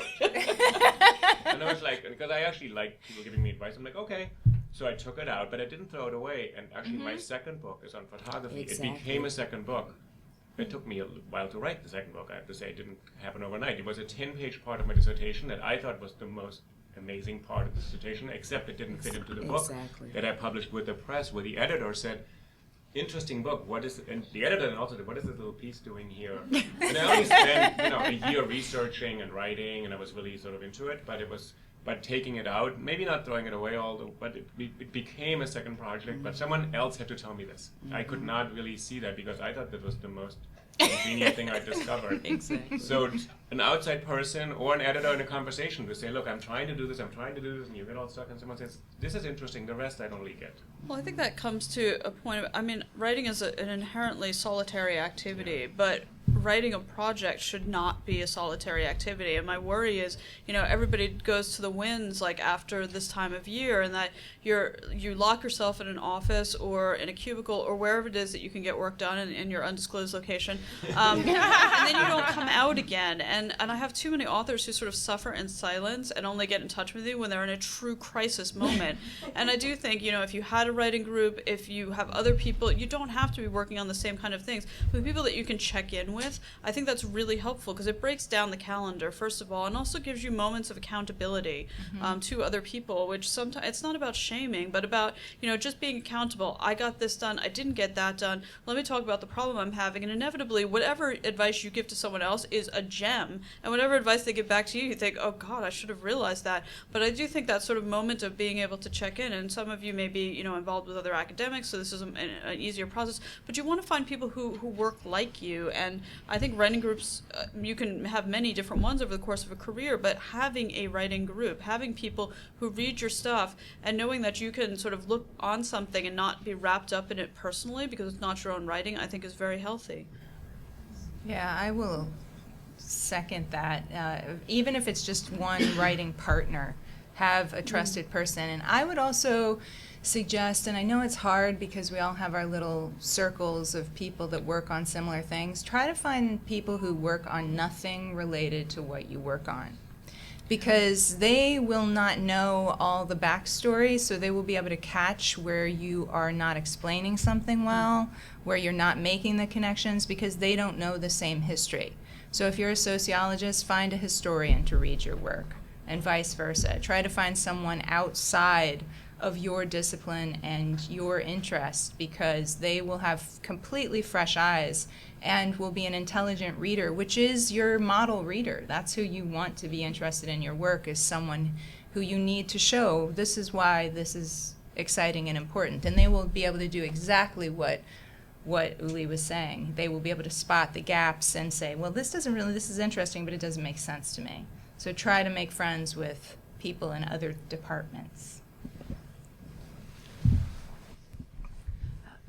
And I was like, because I actually like people giving me advice, I'm like, okay. So I took it out, but I didn't throw it away. And actually my second book is on photography. Exactly. It became a second book. It took me a while to write the second book, I have to say. It didn't happen overnight. It was a 10-page part of my dissertation that I thought was the most amazing part of the dissertation, except it didn't fit into the book that I published with the press, where the editor said, interesting book, what is it? And the editor then also said, what is this little piece doing here? And I only spent a year researching and writing, and I was really sort of into it, but taking it out, maybe not throwing it away, but it became a second project, but someone else had to tell me this. I could not really see that because I thought that was the most convenient thing I discovered. Exactly. So an outside person or an editor in a conversation will say, look, I'm trying to do this, and you get all stuck, and someone says, this is interesting, the rest I don't really get. Well, I think that comes to a point of, I mean, writing is an inherently solitary activity, but writing a project should not be a solitary activity. And my worry is, everybody goes to the winds like after this time of year, and that you lock yourself in an office or in a cubicle or wherever it is that you can get work done in your undisclosed location, and then you don't come out again. And I have too many authors who sort of suffer in silence and only get in touch with you when they're in a true crisis moment. And I do think, if you had a writing group, if you have other people, you don't have to be working on the same kind of things, but people that you can check in with, I think that's really helpful because it breaks down the calendar, first of all, and also gives you moments of accountability to other people, which sometimes it's not about shaming, but about, just being accountable. I got this done, I didn't get that done. Let me talk about the problem I'm having, and inevitably, whatever advice you give to someone else is a gem, and whatever advice they give back to you, you think, oh God, I should have realized that. But I do think that sort of moment of being able to check in, and some of you may be, involved with other academics, so this is an easier process, but you want to find people who work like you, and I think writing groups, you can have many different ones over the course of a career, but having a writing group, having people who read your stuff, and knowing that you can sort of look on something and not be wrapped up in it personally because it's not your own writing, I think is very healthy. Yeah, I will second that. Even if it's just one writing partner, have a trusted person. And I would also suggest, and I know it's hard because we all have our little circles of people that work on similar things, try to find people who work on nothing related to what you work on. Because they will not know all the backstory, so they will be able to catch where you are not explaining something well, where you're not making the connections, because they don't know the same history. So if you're a sociologist, find a historian to read your work, and vice versa. Try to find someone outside of your discipline and your interest, because they will have completely fresh eyes and will be an intelligent reader, which is your model reader. That's who you want to be interested in your work, is someone who you need to show this is why this is exciting and important. And they will be able to do exactly what Uli was saying. They will be able to spot the gaps and say, well, this is interesting, but it doesn't make sense to me. So try to make friends with people in other departments.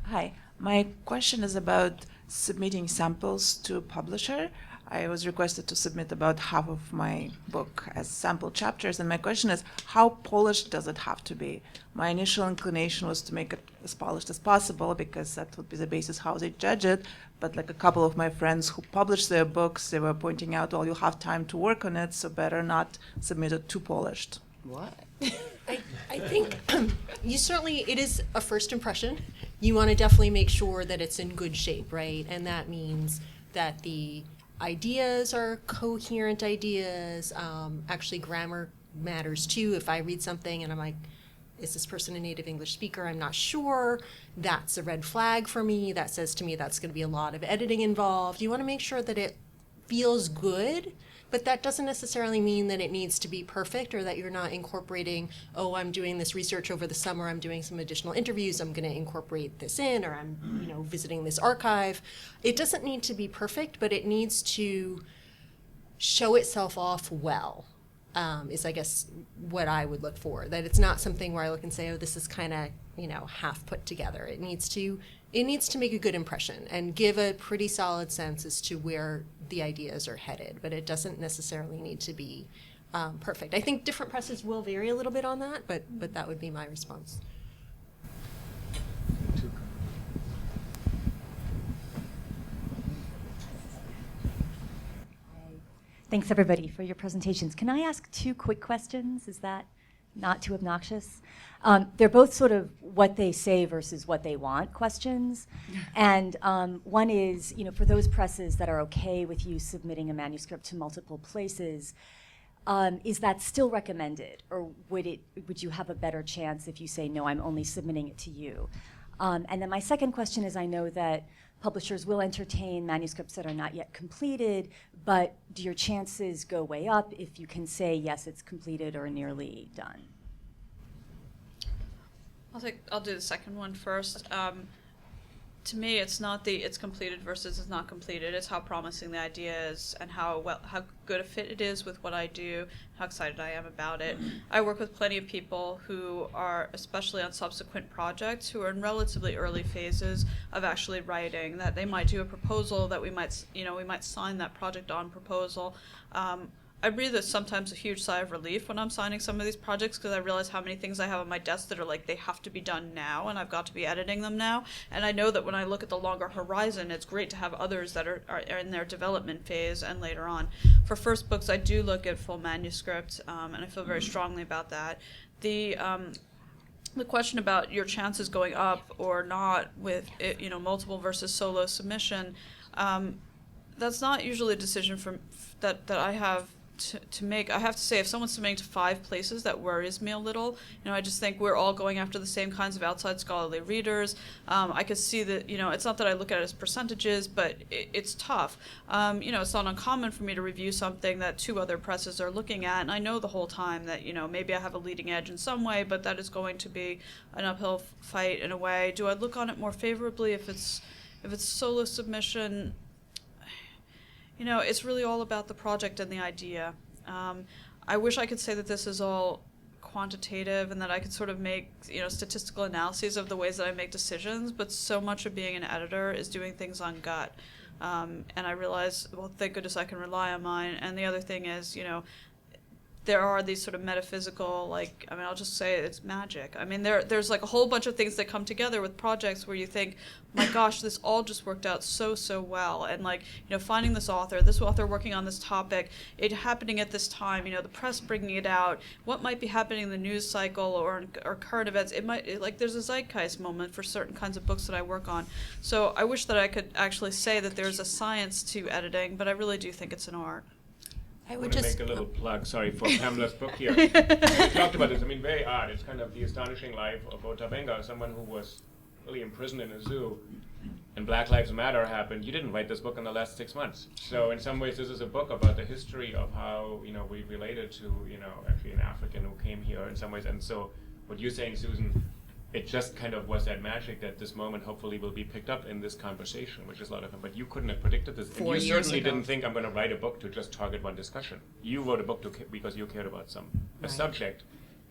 Hi, my question is about submitting samples to a publisher. I was requested to submit about half of my book as sample chapters, and my question is, how polished does it have to be? My initial inclination was to make it as polished as possible, because that would be the basis how they judge it, but like a couple of my friends who published their books, they were pointing out, well, you'll have time to work on it, so better not submit it too polished. What? I think it is a first impression. You want to definitely make sure that it's in good shape, right? And that means that the ideas are coherent ideas. Actually, grammar matters too. If I read something and I'm like, is this person a native English speaker? I'm not sure. That's a red flag for me. That says to me that's going to be a lot of editing involved. You want to make sure that it feels good, but that doesn't necessarily mean that it needs to be perfect, or that you're not incorporating, oh, I'm doing this research over the summer, I'm doing some additional interviews, I'm going to incorporate this in, or I'm visiting this archive. It doesn't need to be perfect, but it needs to show itself off well, is I guess what I would look for. That it's not something where I look and say, oh, this is kind of half put together. It needs to make a good impression and give a pretty solid sense as to where the ideas are headed, but it doesn't necessarily need to be perfect. I think different presses will vary a little bit on that, but that would be my response. Thanks, everybody, for your presentations. Can I ask 2 quick questions? Is that not too obnoxious? They're both sort of what they say versus what they want questions. And one is, for those presses that are okay with you submitting a manuscript to multiple places, is that still recommended? Or would you have a better chance if you say, no, I'm only submitting it to you? And then my second question is, I know that publishers will entertain manuscripts that are not yet completed, but do your chances go way up if you can say, yes, it's completed or nearly done? I'll I'll do the second one first. to me, it's not the it's completed versus it's not completed. It's how promising the idea is and how good a fit it is with what I do, how excited I am about it. I work with plenty of people who are, especially on subsequent projects, who are in relatively early phases of actually writing, that they might do a proposal, that we might sign that project on proposal. I breathe sometimes a huge sigh of relief when I'm signing some of these projects, because I realize how many things I have on my desk that are like, they have to be done now, and I've got to be editing them now. And I know that when I look at the longer horizon, it's great to have others that are in their development phase and later on. For first books, I do look at full manuscript, and I feel very strongly about that. The question about your chances going up or not with multiple versus solo submission, that's not usually a decision that I have to make. I have to say, if someone's submitting to 5 places, that worries me a little. I just think we're all going after the same kinds of outside scholarly readers. I could see that, it's not that I look at it as percentages, but it's tough. It's not uncommon for me to review something that 2 other presses are looking at, and I know the whole time that, maybe I have a leading edge in some way, but that is going to be an uphill fight in a way. Do I look on it more favorably if it's solo submission? It's really all about the project and the idea. I wish I could say that this is all quantitative and that I could sort of make, statistical analyses of the ways that I make decisions, but so much of being an editor is doing things on gut. And I realize, well, thank goodness I can rely on mine. And the other thing is, there are these sort of metaphysical, I'll just say it's magic. There's like a whole bunch of things that come together with projects where you think, my gosh, this all just worked out so well. And finding this author working on this topic, it happening at this time, the press bringing it out, what might be happening in the news cycle or current events. There's a zeitgeist moment for certain kinds of books that I work on. So I wish that I could actually say that there's a science to editing, but I really do think it's an art. I would just make a little plug, for Pamela's book here. We talked about this, very odd. It's kind of the astonishing life of Ota Benga, someone who was really imprisoned in a zoo, and Black Lives Matter happened. You didn't write this book in the last 6 months. So in some ways, this is a book about the history of how, we related to, actually an African who came here in some ways. And so what you're saying, Susan, it just kind of was that magic that this moment hopefully will be picked up in this conversation, which is a lot of fun. But you couldn't have predicted this. 4 and you years certainly ago. didn't think I'm going to write a book to just target one discussion. You wrote a book because you cared about a subject,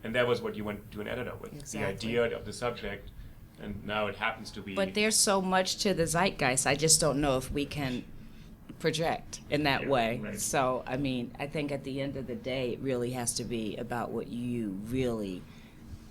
and that was what you went to an editor with, Exactly. the idea of the subject, and now it happens to be. But there's so much to the zeitgeist. I just don't know if we can project in that way. Right. So, I think at the end of the day, it really has to be about what you really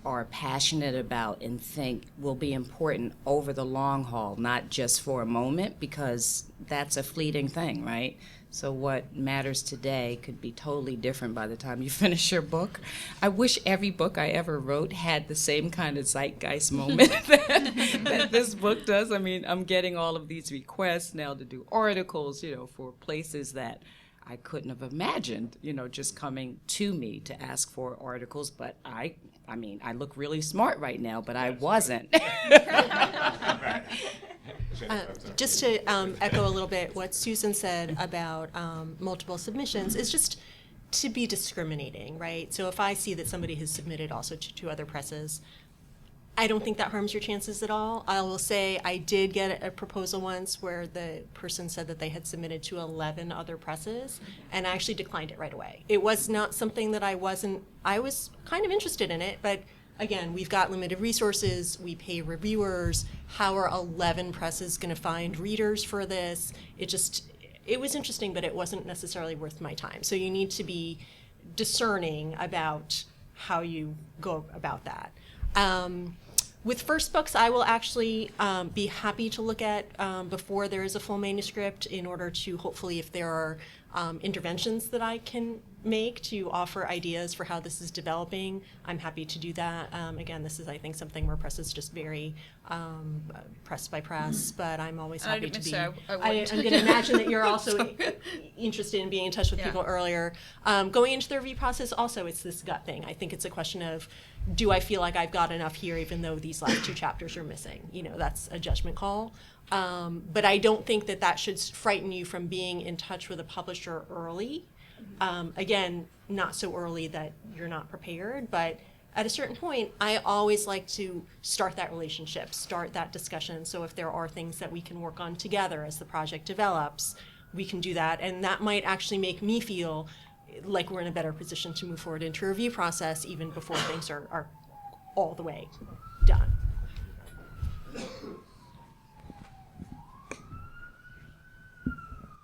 are passionate about and think will be important over the long haul, not just for a moment, because that's a fleeting thing, right? So what matters today could be totally different by the time you finish your book. I wish every book I ever wrote had the same kind of zeitgeist moment that this book does. I'm getting all of these requests now to do articles, for places that I couldn't have imagined, just coming to me to ask for articles. But I look really smart right now, but I wasn't. Just to echo a little bit what Susan said about multiple submissions, is just to be discriminating, right? So if I see that somebody has submitted also to 2 other presses, I don't think that harms your chances at all. I will say I did get a proposal once where the person said that they had submitted to 11 other presses, and I actually declined it right away. It was not something that I was kind of interested in it, but again, we've got limited resources, we pay reviewers, how are 11 presses going to find readers for this? It was interesting, but it wasn't necessarily worth my time. So you need to be discerning about how you go about that. With first books, I will actually be happy to look at before there is a full manuscript, in order to hopefully, if there are interventions that I can make to offer ideas for how this is developing, I'm happy to do that. Again, this is, I think, something where press is just very press by press, but I'm always happy to be. I'm going to imagine that you're also interested in being in touch with people earlier. Going into the review process, also, it's this gut thing. I think it's a question of, do I feel like I've got enough here, even though these last 2 chapters are missing? That's a judgment call. But I don't think that should frighten you from being in touch with a publisher early. Again, not so early that you're not prepared, but at a certain point, I always like to start that relationship, start that discussion. So if there are things that we can work on together as the project develops, we can do that. And that might actually make me feel like we're in a better position to move forward into a review process even before things are all the way done.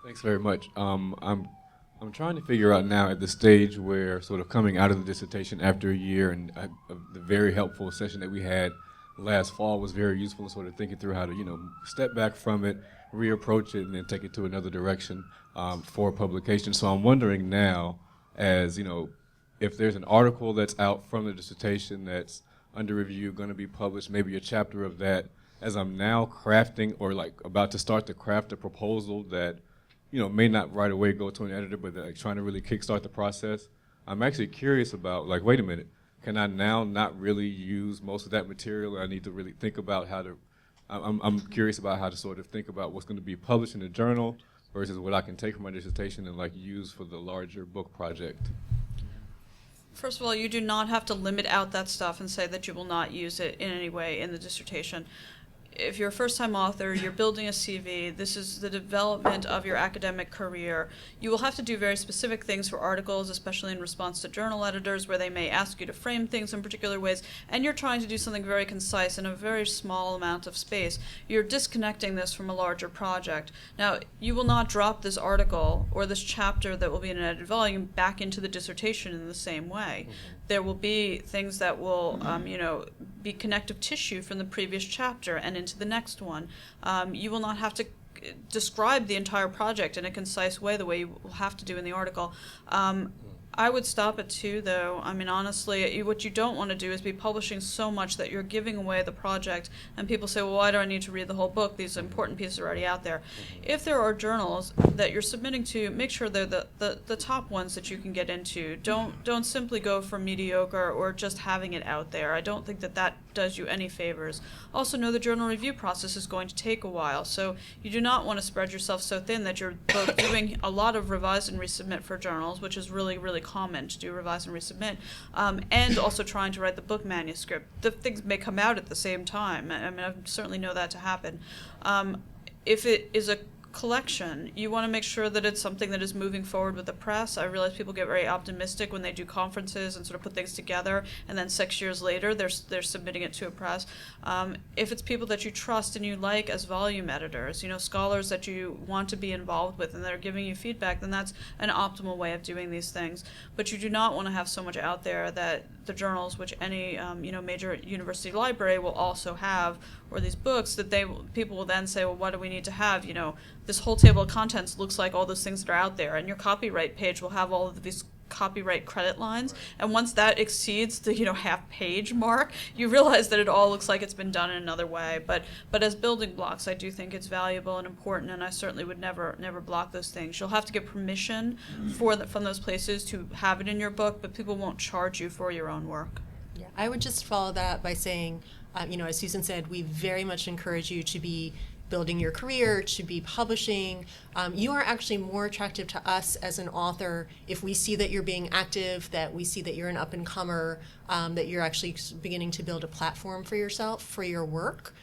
Thanks very much. I'm trying to figure out now at the stage where sort of coming out of the dissertation after a year, and the very helpful session that we had last fall was very useful in sort of thinking through how to, step back from it, reapproach it, and then take it to another direction for publication. So I'm wondering now, as if there's an article that's out from the dissertation that's under review, going to be published, maybe a chapter of that, as I'm now crafting or like about to start to craft a proposal that may not right away go to an editor, but like trying to really kickstart the process. I'm actually curious about, like, wait a minute, can I now not really use most of that material? I need to really think about how to, I'm curious about how to sort of think about what's going to be published in the journal versus what I can take from my dissertation and like use for the larger book project. First of all, you do not have to limit out that stuff and say that you will not use it in any way in the dissertation. If you're a first-time author, you're building a CV, this is the development of your academic career. You will have to do very specific things for articles, especially in response to journal editors, where they may ask you to frame things in particular ways, and you're trying to do something very concise in a very small amount of space. You're disconnecting this from a larger project. Now, you will not drop this article or this chapter that will be in an edited volume back into the dissertation in the same way. There will be things that will, be connective tissue from the previous chapter and into the next one. You will not have to describe the entire project in a concise way the way you will have to do in the article. I would stop at 2, though. I mean, honestly, what you don't want to do is be publishing so much that you're giving away the project, and people say, well, why do I need to read the whole book? These important pieces are already out there. If there are journals that you're submitting to, make sure they're the top ones that you can get into. Don't simply go for mediocre or just having it out there. I don't think that does you any favors. Also, know the journal review process is going to take a while, so you do not want to spread yourself so thin that you're both doing a lot of revise and resubmit for journals, which is really, really common to do revise and resubmit, and also trying to write the book manuscript. The things may come out at the same time. I mean, I certainly know that to happen. If it is a collection, you want to make sure that it's something that is moving forward with the press. I realize people get very optimistic when they do conferences and sort of put things together, and then 6 years later they're submitting it to a press. If it's people that you trust and you like as volume editors, scholars that you want to be involved with and they're giving you feedback, then that's an optimal way of doing these things. But you do not want to have so much out there that the journals, which any major university library will also have, or these books, that people will then say, well, what do we need to have? This whole table of contents looks like all those things that are out there, and your copyright page will have all of these copyright credit lines, and once that exceeds the half-page mark, you realize that it all looks like it's been done in another way. But as building blocks, I do think it's valuable and important, and I certainly would never block those things. You'll have to get permission from those places to have it in your book, but people won't charge you for your own work. Yeah, I would just follow that by saying, as Susan said, we very much encourage you to be building your career, to be publishing. You are actually more attractive to us as an author if we see that you're being active, that we see that you're an up-and-comer, that you're actually beginning to build a platform for yourself, for your work.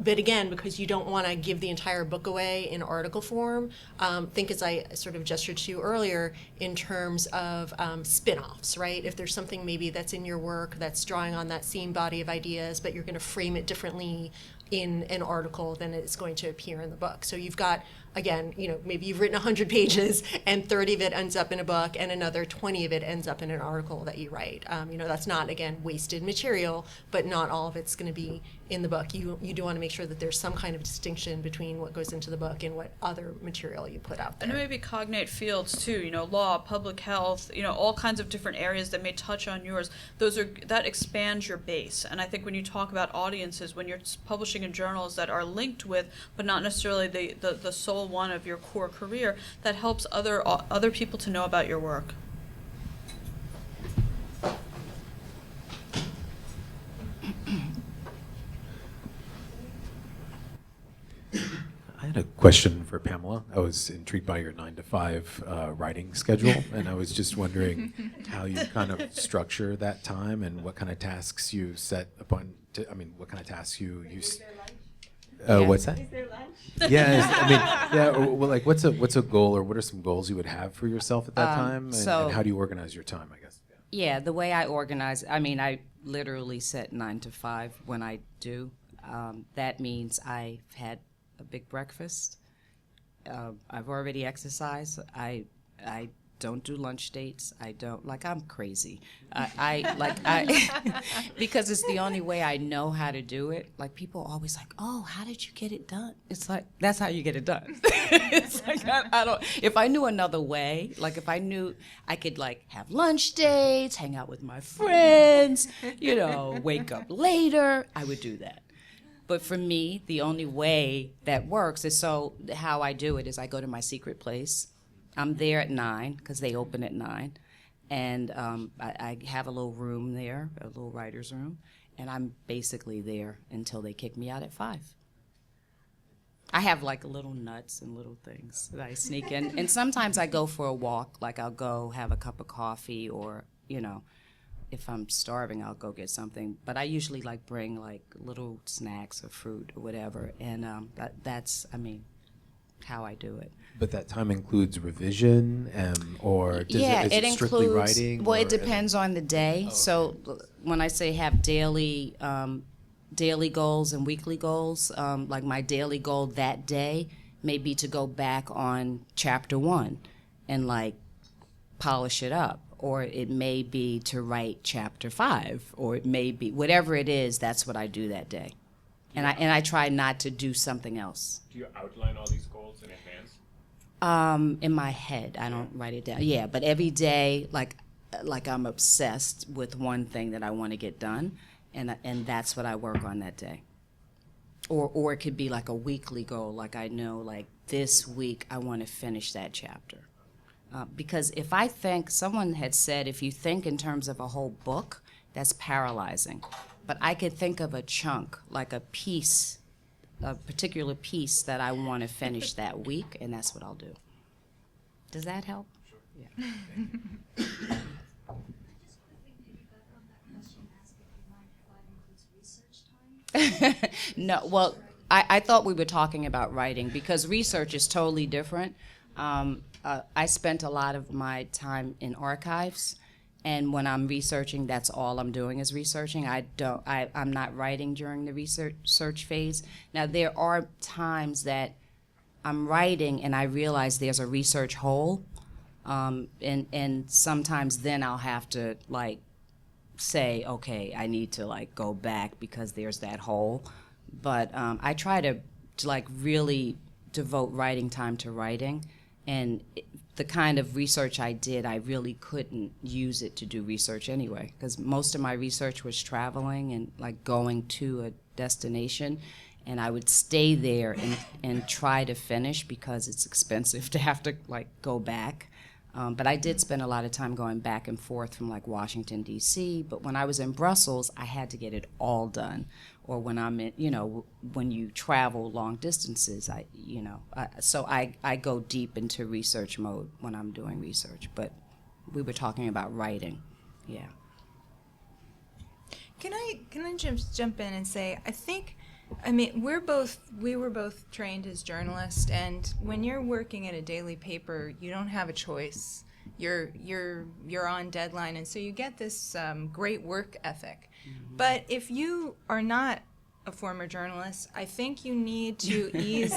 But again, because you don't want to give the entire book away in article form, think, as I sort of gestured to earlier, in terms of spin-offs, right? If there's something maybe that's in your work that's drawing on that same body of ideas, but you're going to frame it differently in an article than it's going to appear in the book. So you've got, again, maybe you've written 100 pages and 30 of it ends up in a book and another 20 of it ends up in an article that you write. That's not, again, wasted material, but not all of it's going to be in the book. You do want to make sure that there's some kind of distinction between what goes into the book and what other material you put out there. And it may be cognate fields too, law, public health, all kinds of different areas that may touch on yours. That expands your base. And I think when you talk about audiences, when you're publishing in journals that are linked with, but not necessarily the sole one of your core career, that helps other people to know about your work. I had a question for Pamela. I was intrigued by your 9 to 5 writing schedule, and I was just wondering how you kind of structure that time and what kind of tasks you set upon. What kind of tasks you use. What's that? Is there lunch? Well, like, what's a goal, or what are some goals you would have for yourself at that time, and how do you organize your time, I guess? Yeah, the way I organize, I literally set 9 to 5 when I do. That means I've had a big breakfast. I've already exercised. I don't do lunch dates. I'm crazy. Because it's the only way I know how to do it. Like, people are always like, oh, how did you get it done? It's like, that's how you get it done. It's like, I don't, if I knew another way, like if I knew I could like have lunch dates, hang out with my friends, wake up later, I would do that. But for me, the only way that works is, so how I do it is I go to my secret place. I'm there at 9 because they open at 9, and I have a little room there, a little writer's room, and I'm basically there until they kick me out at 5. I have like little nuts and little things that I sneak in, and sometimes I go for a walk, like I'll go have a cup of coffee, or if I'm starving, I'll go get something. But I usually like bring like little snacks or fruit or whatever, and that's how I do it. But that time includes revision, or is it strictly writing? Well, it depends on the day. Oh, okay. So when I say have daily goals and weekly goals, like my daily goal that day may be to go back on chapter 1 and like polish it up, or it may be to write chapter 5, or it may be whatever it is. That's what I do that day, and I try not to do something else. Do you outline all these goals in advance? In my head, I don't write it down. Yeah, but every day, like I'm obsessed with one thing that I want to get done, and that's what I work on that day. Or it could be like a weekly goal, like I know, like this week I want to finish that chapter. Because if I think, someone had said, if you think in terms of a whole book, that's paralyzing. But I could think of a chunk, like a piece, a particular piece that I want to finish that week, and that's what I'll do. Does that help? Sure. Yeah. No, well, I thought we were talking about writing, because research is totally different. I spent a lot of my time in archives, and when I'm researching, that's all I'm doing is researching. I'm not writing during the research phase. Now, there are times that I'm writing and I realize there's a research hole, and sometimes then I'll have to like say, okay, I need to like go back because there's that hole. But I try to like really devote writing time to writing, and the kind of research I did, I really couldn't use it to do research anyway, because most of my research was traveling and like going to a destination, and I would stay there and try to finish because it's expensive to have to like go back. But I did spend a lot of time going back and forth from like Washington, D.C., but when I was in Brussels, I had to get it all done. Or when I'm in, when you travel long distances, so I go deep into research mode when I'm doing research. But we were talking about writing, yeah. Can I just jump in and say, we were both trained as journalists, and when you're working at a daily paper, you don't have a choice. You're on deadline, and so you get this great work ethic. Mm-hmm. But if you are not a former journalist, I think you need to ease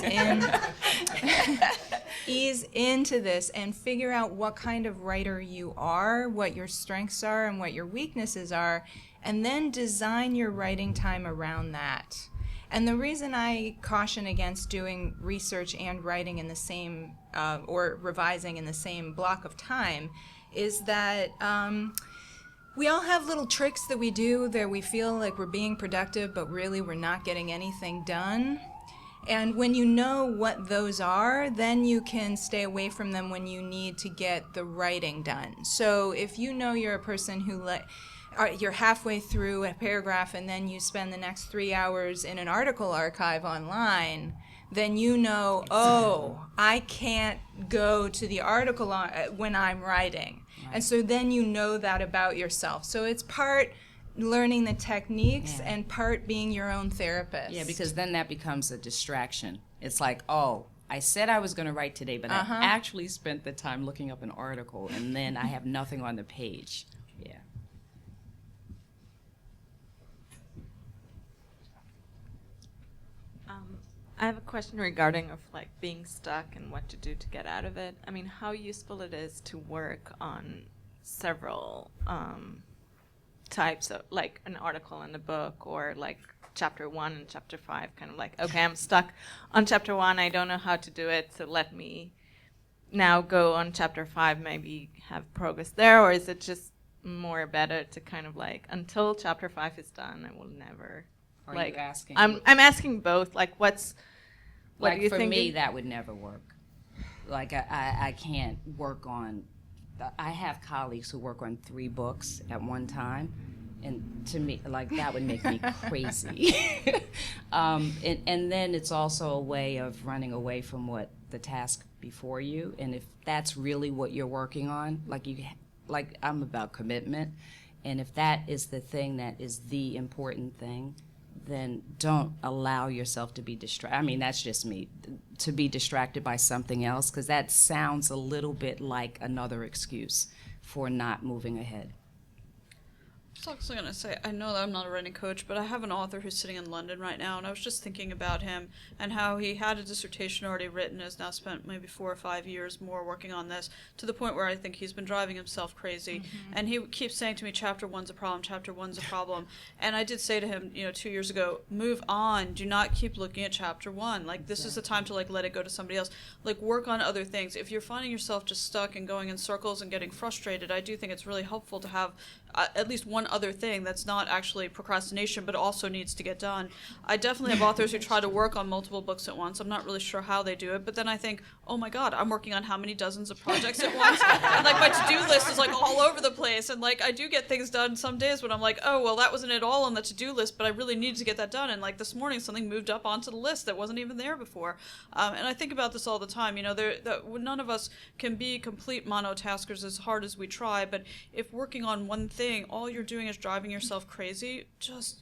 into this and figure out what kind of writer you are, what your strengths are, and what your weaknesses are, and then design your writing time around that. And the reason I caution against doing research and writing in the same, or revising in the same block of time, is that we all have little tricks that we do that we feel like we're being productive, but really we're not getting anything done. And when you know what those are, then you can stay away from them when you need to get the writing done. So if you know you're a person who you're halfway through a paragraph and then you spend the next 3 hours in an article archive online, then you know, oh, I can't go to the article when I'm writing. Right. And so then you know that about yourself. So it's part learning the techniques and part being your own therapist. Yeah, because then that becomes a distraction. It's like, oh, I said I was going to write today, but I actually spent the time looking up an article, and then I have nothing on the page. Yeah. I have a question regarding of like being stuck and what to do to get out of it. I mean, how useful it is to work on several types of, like an article in a book, or like chapter 1 and chapter 5, kind of like, okay, I'm stuck on chapter 1, I don't know how to do it, so let me now go on chapter 5, maybe have progress there, or is it just more better to kind of like, until chapter 5 is done, I will never. Are like, you asking? I'm asking both. Like, what like do you for think? Me, that would never work. Like I can't work on. I have colleagues who work on 3 books at one time, and to me, like that would make me crazy. And then it's also a way of running away from what the task before you. And if that's really what you're working on, like I'm about commitment, and if that is the thing that is the important thing, then don't allow yourself to be distracted. I mean, that's just me, to be distracted by something else, because that sounds a little bit like another excuse for not moving ahead. I was also going to say, I know that I'm not a writing coach, but I have an author who's sitting in London right now, and I was just thinking about him and how he had a dissertation already written, has now spent maybe 4 or 5 years more working on this, to the point where I think he's been driving himself crazy. Mm-hmm. And he keeps saying to me, chapter 1's a problem, chapter 1's a problem. And I did say to him, 2 years ago, move on, do not keep looking at chapter 1. Like, this is the time to, like, let it go to somebody else. Like, work on other things. If you're finding yourself just stuck and going in circles and getting frustrated, I do think it's really helpful to have at least one other thing that's not actually procrastination but also needs to get done. I definitely have authors who try to work on multiple books at once. I'm not really sure how they do it, but then I think, oh my god, I'm working on how many dozens of projects at once? And like my to-do list is like all over the place, and like I do get things done some days when I'm like, oh well, that wasn't at all on the to-do list, but I really needed to get that done, and like this morning something moved up onto the list that wasn't even there before. And I think about this all the time. None of us can be complete monotaskers as hard as we try, but if working on one thing, all you're doing is driving yourself crazy,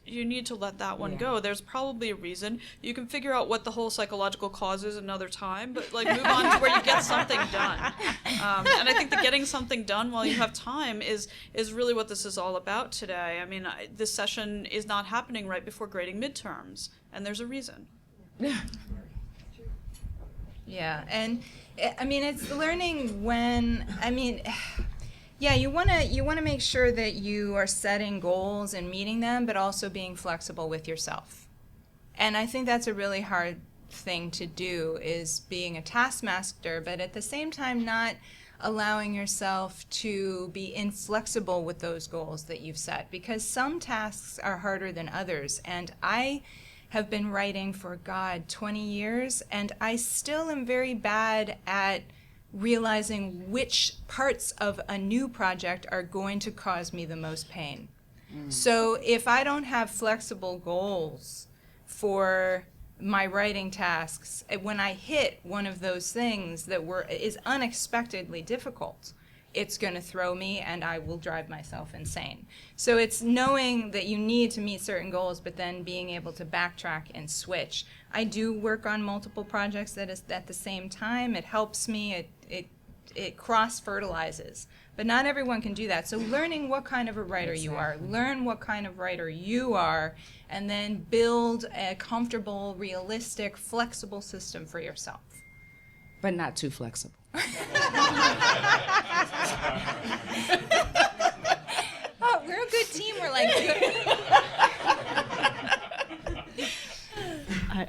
you need to let that one go. There's probably a reason. You can figure out what the whole psychological cause is another time, but like move on to where you get something done. And I think that getting something done while you have time is really what this is all about today. I mean, this session is not happening right before grading midterms, and there's a reason. Yeah, and I mean, it's learning when, yeah, you want to make sure that you are setting goals and meeting them, but also being flexible with yourself. And I think that's a really hard thing to do, is being a taskmaster, but at the same time not allowing yourself to be inflexible with those goals that you've set, because some tasks are harder than others. And I have been writing for 20 years, and I still am very bad at realizing which parts of a new project are going to cause me the most pain. So if I don't have flexible goals for my writing tasks, when I hit one of those things that is unexpectedly difficult, it's going to throw me and I will drive myself insane. So it's knowing that you need to meet certain goals, but then being able to backtrack and switch. I do work on multiple projects at the same time. It helps me. It cross-fertilizes. But not everyone can do that. So learning what kind of a writer you are, learn what kind of writer you are, and then build a comfortable, realistic, flexible system for yourself. But not too flexible. Oh, we're a good team. We're like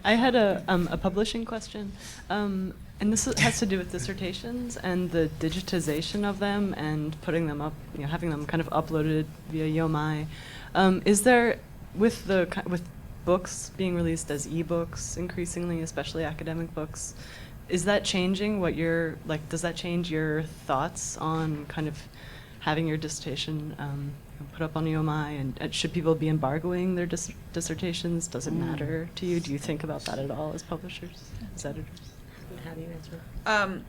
I had a publishing question, and this has to do with dissertations and the digitization of them and putting them up, having them kind of uploaded via Yomai. Is there, with books being released as ebooks increasingly, especially academic books, is that changing what you're like? Does that change your thoughts on kind of having your dissertation put up on UMI, and should people be embargoing their dissertations? Does it matter to you? Do you think about that at all as publishers, as editors? How do you answer?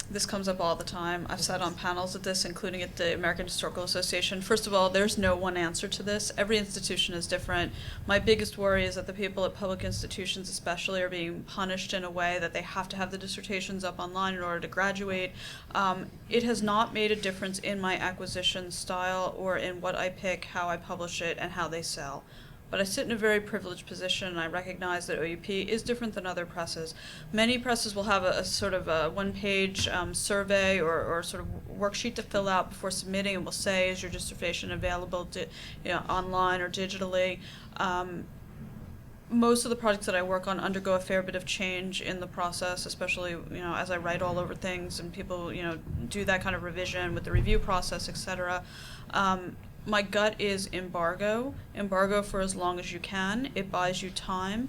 This comes up all the time. I've sat on panels at this, including at the American Historical Association. First of all, there's no one answer to this. Every institution is different. My biggest worry is that the people at public institutions especially are being punished in a way that they have to have the dissertations up online in order to graduate. It has not made a difference in my acquisition style or in what I pick, how I publish it, and how they sell. But I sit in a very privileged position, and I recognize that OUP is different than other presses. Many presses will have a sort of a one-page survey or sort of worksheet to fill out before submitting, and will say, is your dissertation available online or digitally? Most of the projects that I work on undergo a fair bit of change in the process, especially as I write all over things and people do that kind of revision with the review process, etc. My gut is embargo for as long as you can. It buys you time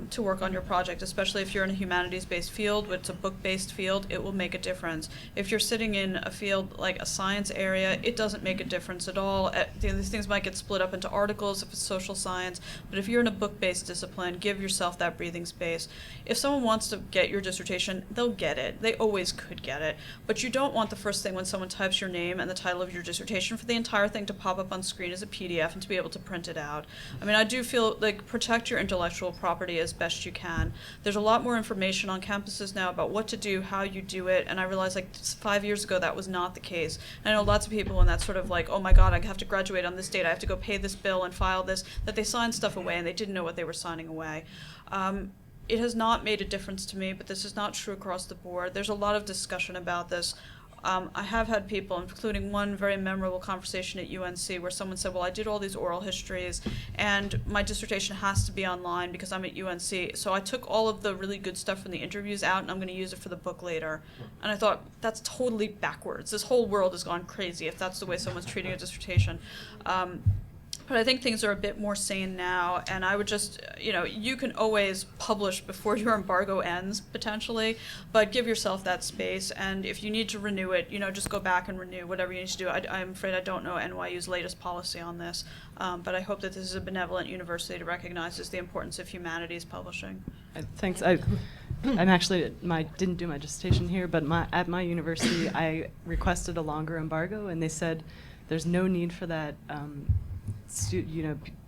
to work on your project, especially if you're in a humanities-based field, which is a book-based field, it will make a difference. If you're sitting in a field like a science area, it doesn't make a difference at all. These things might get split up into articles if it's social science, but if you're in a book-based discipline, give yourself that breathing space. If someone wants to get your dissertation, they'll get it. They always could get it. But you don't want the first thing when someone types your name and the title of your dissertation for the entire thing to pop up on screen as a PDF and to be able to print it out. I mean, I do feel like protect your intellectual property as best you can. There's a lot more information on campuses now about what to do, how you do it, and I realized like 5 years ago that was not the case. And I know lots of people when that's sort of like, oh my god, I have to graduate on this date, I have to go pay this bill and file this, that they signed stuff away and they didn't know what they were signing away. It has not made a difference to me, but this is not true across the board. There's a lot of discussion about this. I have had people, including one very memorable conversation at UNC where someone said, well, I did all these oral histories and my dissertation has to be online because I'm at UNC. So I took all of the really good stuff from the interviews out and I'm going to use it for the book later. And I thought, that's totally backwards. This whole world has gone crazy if that's the way someone's treating a dissertation. But I think things are a bit more sane now, and I would just, you can always publish before your embargo ends, potentially, but give yourself that space, and if you need to renew it, just go back and renew whatever you need to do. I'm afraid I don't know NYU's latest policy on this, but I hope that this is a benevolent university that recognizes the importance of humanities publishing. Thanks. I'm actually, didn't do my dissertation here, but at my university, I requested a longer embargo, and they said there's no need for that.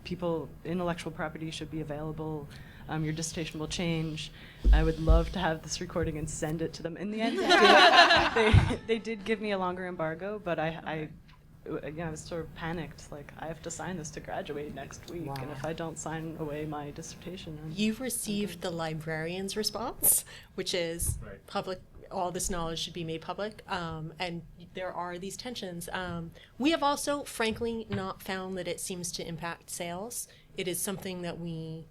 People, intellectual property should be available. Your dissertation will change. I would love to have this recording and send it to them. In the end, they did give me a longer embargo, but I was sort of panicked. Like, I have to sign this to graduate next week, and if I don't sign away my dissertation, You've received the librarian's response, which is public. All this knowledge should be made public, and there are these tensions. We have also, frankly, not found that it seems to impact sales. It is something that we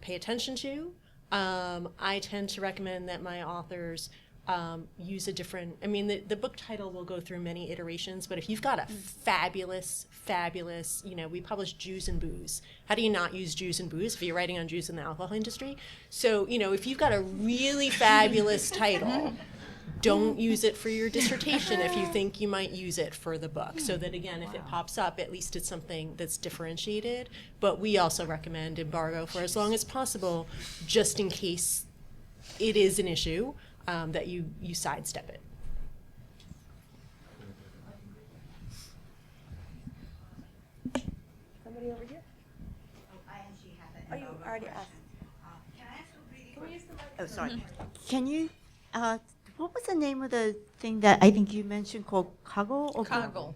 pay attention to. I tend to recommend that my authors use a different, the book title will go through many iterations, but if you've got a fabulous, we publish Jews and Booze. How do you not use Jews and Booze if you're writing on Jews in the alcohol industry? So, if you've got a really fabulous title, don't use it for your dissertation if you think you might use it for the book. So that, again, if it pops up, at least it's something that's differentiated. But we also recommend embargo for as long as possible, just in case it is an issue. That you sidestep it. Somebody over here? I actually have it. Oh, you already asked. Can I ask a really Can you use the mic? Oh, sorry. Can you, what was the name of the thing that I think you mentioned called Coggle? Or Coggle.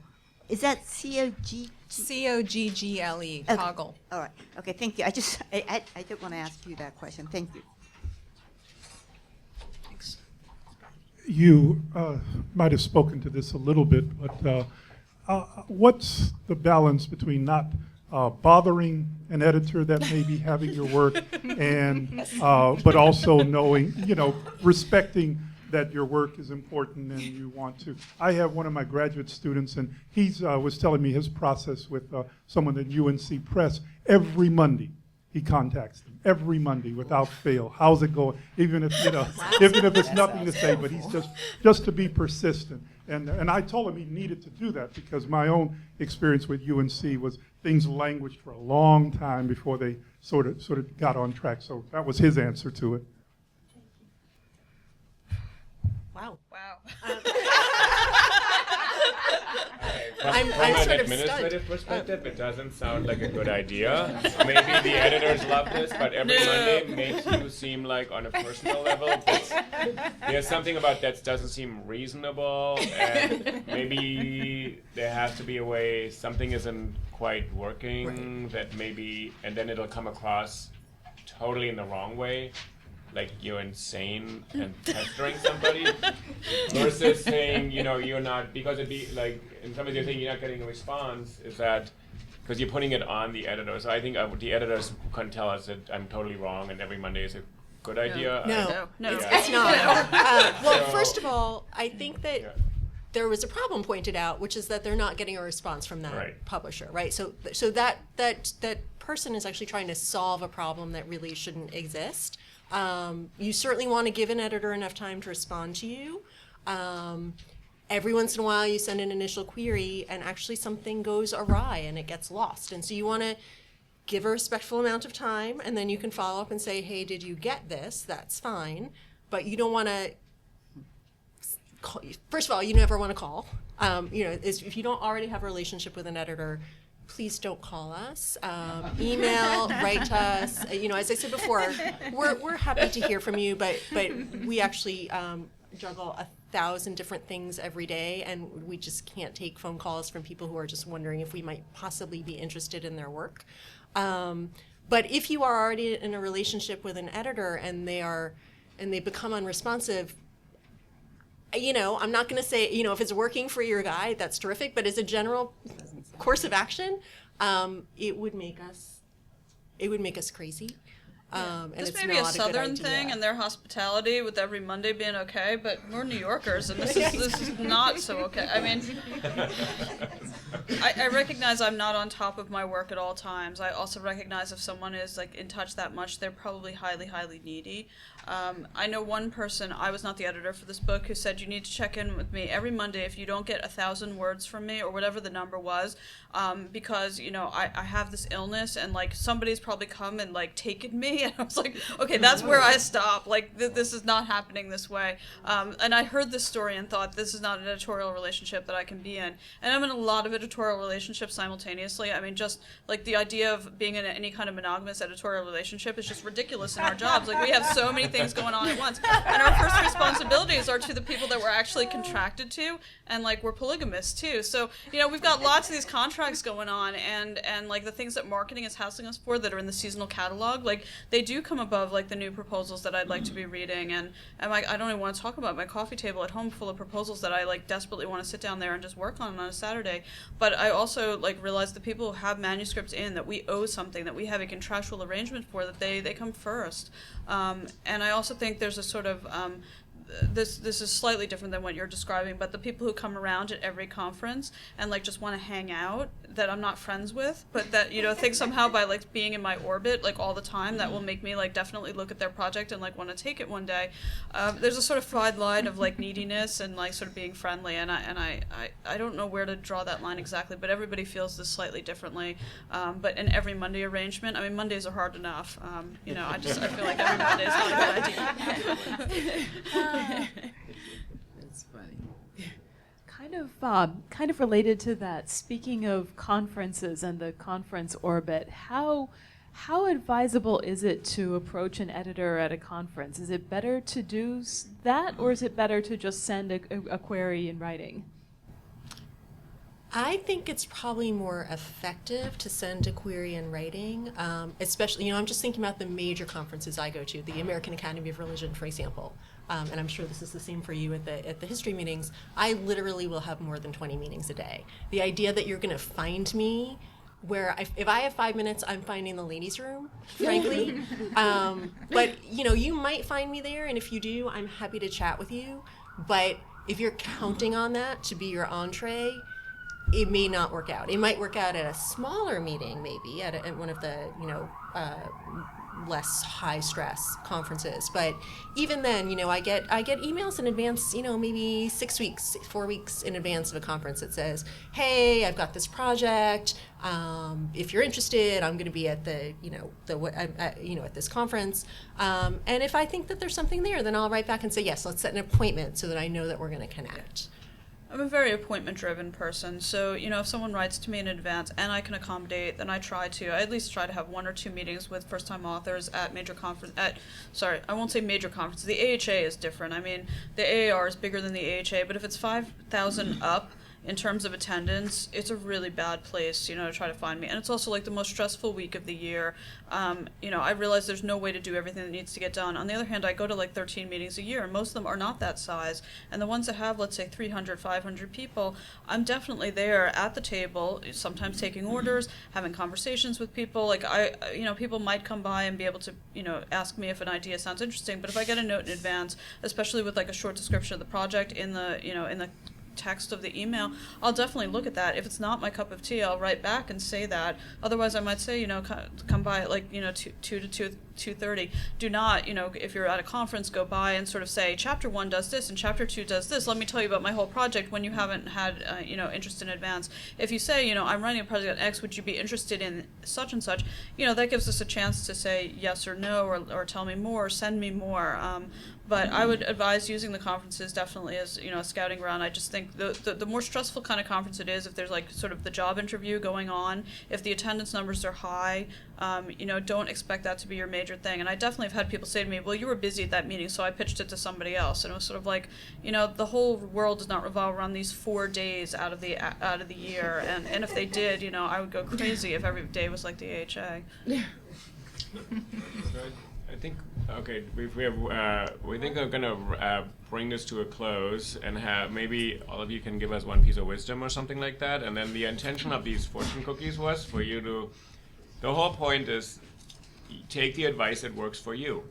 Is that C-O-G? C-O-G-G-L-E, Okay. Coggle. All right. Okay, thank you. I did want to ask you that question. Thank you. You might have spoken to this a little bit, but what's the balance between not bothering an editor that may be having your work and but also knowing, respecting that your work is important and you want to. I have one of my graduate students, and he was telling me his process with someone at UNC Press every Monday. he contacts them every Monday without fail. How's it going? Even if even if it's nothing to say, but he's just to be persistent. And I told him he needed to do that because my own experience with UNC was things languished for a long time before they sort of got on track. So that was his answer to it. Wow. From I'm an sort of administrative perspective, it doesn't sound like a good idea. Maybe the editors love this, but every Monday makes you seem like on a personal level, there's something about that doesn't seem reasonable, and maybe there has to be a way something isn't quite working, that maybe, and then it'll come across totally in the wrong way. Like you're insane and pestering somebody, versus saying, you're not, because it'd be like, in some ways you're saying you're not getting a response, is that because you're putting it on the editor. So I think the editors can tell us that I'm totally wrong and every Monday is a good idea. No, Yeah. it's not. Well, first of all, I think that there was a problem pointed out, which is that they're not getting a response from that publisher, right? So that person is actually trying to solve a problem that really shouldn't exist. You certainly want to give an editor enough time to respond to you. Every once in a while you send an initial query and actually something goes awry and it gets lost. And so you want to give a respectful amount of time, and then you can follow up and say, hey, did you get this? That's fine. But you don't want to call. First of all, you never want to call. If you don't already have a relationship with an editor, please don't call us. Email, write us. As I said before, we're happy to hear from you, but we actually juggle 1,000 different things every day, and we just can't take phone calls from people who are just wondering if we might possibly be interested in their work. But if you are already in a relationship with an editor and they become unresponsive, I'm not going to say, if it's working for your guy, that's terrific, but as a general course of action, it would make us crazy. And this it's may be a not good Southern idea. thing and their hospitality with every Monday being okay, but we're New Yorkers and this is not so okay. I mean, I recognize I'm not on top of my work at all times. I also recognize if someone is like in touch that much, they're probably highly, highly needy. I know one person, I was not the editor for this book, who said you need to check in with me every Monday if you don't get 1,000 words from me or whatever the number was, because I have this illness and like somebody's probably come and like taken me, and I was like, okay, that's where I stop. Like this is not happening this way. And I heard this story and thought this is not an editorial relationship that I can be in. And I'm in a lot of editorial relationships simultaneously. I mean, just like the idea of being in any kind of monogamous editorial relationship is just ridiculous in our jobs. Like we have so many things going on at once, and our first responsibilities are to the people that we're actually contracted to, and like we're polygamists too. So we've got lots of these contracts going on, and like the things that marketing is housing us for that are in the seasonal catalog, like they do come above like the new proposals that I'd like to be reading, and like I don't even want to talk about my coffee table at home full of proposals that I like desperately want to sit down there and just work on a Saturday. But I also like realize the people who have manuscripts in that we owe something, that we have a contractual arrangement for, that they come first. And I also think there's a sort of this is slightly different than what you're describing, but the people who come around at every conference and like just want to hang out that I'm not friends with, but that think somehow by like being in my orbit like all the time that will make me like definitely look at their project and like want to take it one day. There's a sort of fine line of like neediness and like sort of being friendly, and I don't know where to draw that line exactly, but everybody feels this slightly differently. But in every Monday arrangement, I mean Mondays are hard enough. I feel like every Monday is not a good idea. That's funny. Kind of related to that, speaking of conferences and the conference orbit, how advisable is it to approach an editor at a conference? Is it better to do that, or is it better to just send a query in writing? I think it's probably more effective to send a query in writing, especially, I'm just thinking about the major conferences I go to, the American Academy of Religion, for example, and I'm sure this is the same for you at the history meetings. I literally will have more than 20 meetings a day. The idea that you're going to find me where if I have 5 minutes, I'm finding the ladies' room, frankly. But, you might find me there, and if you do, I'm happy to chat with you. But if you're counting on that to be your entree, it may not work out. It might work out at a smaller meeting, maybe at one of the less high stress conferences. But even then, I get emails in advance, maybe 6 weeks, 4 weeks in advance of a conference that says, hey, I've got this project. If you're interested, I'm going to be at at this conference. And if I think that there's something there, then I'll write back and say, yes, let's set an appointment so that I know that we're going to connect. I'm a very appointment-driven person, so, if someone writes to me in advance and I can accommodate, then I at least try to have 1 or 2 meetings with first-time authors at major conference, I won't say major conferences. The AHA is different. I mean, the AAR is bigger than the AHA, but if it's 5,000 up, in terms of attendance, it's a really bad place, to try to find me. And it's also like the most stressful week of the year. I realize there's no way to do everything that needs to get done. On the other hand, I go to like 13 meetings a year, and most of them are not that size. And the ones that have, let's say, 300, 500 people, I'm definitely there at the table, sometimes taking orders, having conversations with people. Like people might come by and be able to, ask me if an idea sounds interesting. But if I get a note in advance, especially with like a short description of the project in the text of the email, I'll definitely look at that. If it's not my cup of tea, I'll write back and say that. Otherwise, I might say, come by at 2 to 2:30. Do not, if you're at a conference, go by and sort of say, chapter 1 does this and chapter 2 does this. Let me tell you about my whole project when you haven't had, interest in advance. If you say, I'm running a project on X, would you be interested in such and such? That gives us a chance to say yes or no, or tell me more, or send me more. But I would advise using the conferences definitely as, a scouting ground. I just think the more stressful kind of conference it is, if there's like sort of the job interview going on, if the attendance numbers are high, don't expect that to be your major thing. And I definitely have had people say to me, well, you were busy at that meeting, so I pitched it to somebody else. And it was sort of like, the whole world does not revolve around these 4 days out of the year. And if they did, I would go crazy if every day was like the AHA. I think we think we're gonna bring this to a close and have maybe all of you can give us one piece of wisdom or something like that. And then the intention of these fortune cookies was for you to. The whole point is take the advice that works for you.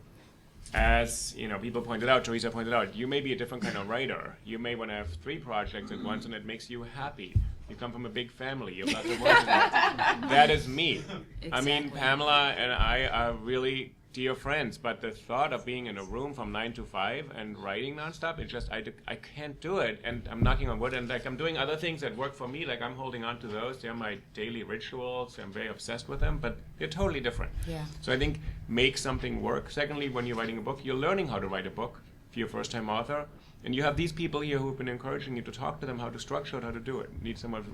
As people pointed out, Theresa pointed out, you may be a different kind of writer. You may want to have 3 projects at once, and it makes you happy. You come from a big family. You have lots of work. That is me. Exactly. I mean, Pamela and I are really dear friends, but the thought of being in a room from 9 to 5 and writing nonstop, it's just I can't do it. And I'm knocking on wood, and I'm doing other things that work for me. I'm holding on to those. They're my daily rituals. I'm very obsessed with them, but they're totally different. Yeah. So I think make something work. Secondly, when you're writing a book, you're learning how to write a book if you're a first-time author. And you have these people here who've been encouraging you to talk to them how to structure it, how to do it. Need someone to,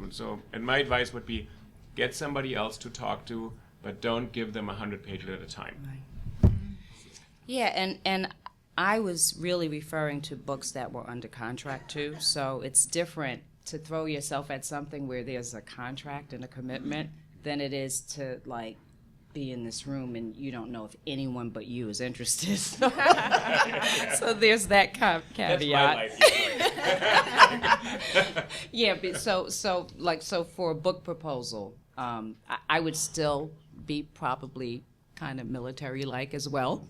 and my advice would be get somebody else to talk to, but don't give them 100 pages at a time. Right. Yeah, and I was really referring to books that were under contract too. So it's different to throw yourself at something where there's a contract and a commitment than it is to be in this room and you don't know if anyone but you is interested. So, so there's that caveat. Yeah, but so for a book proposal, I would still be probably kind of military-like as well.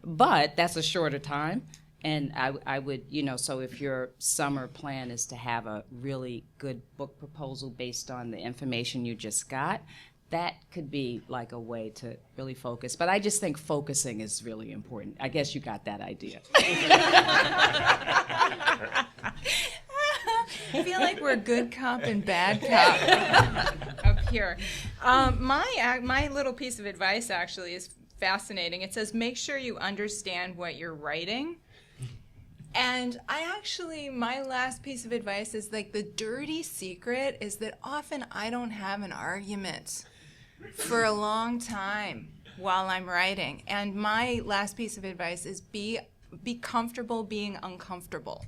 But that's a shorter time, and I would, so if your summer plan is to have a really good book proposal based on the information you just got, that could be like a way to really focus. But I just think focusing is really important. I guess you got that idea. I feel like we're good cop and bad cop up here. My little piece of advice actually is fascinating. It says, make sure you understand what you're writing. And my last piece of advice is the dirty secret is that often I don't have an argument for a long time while I'm writing. And my last piece of advice is be comfortable being uncomfortable.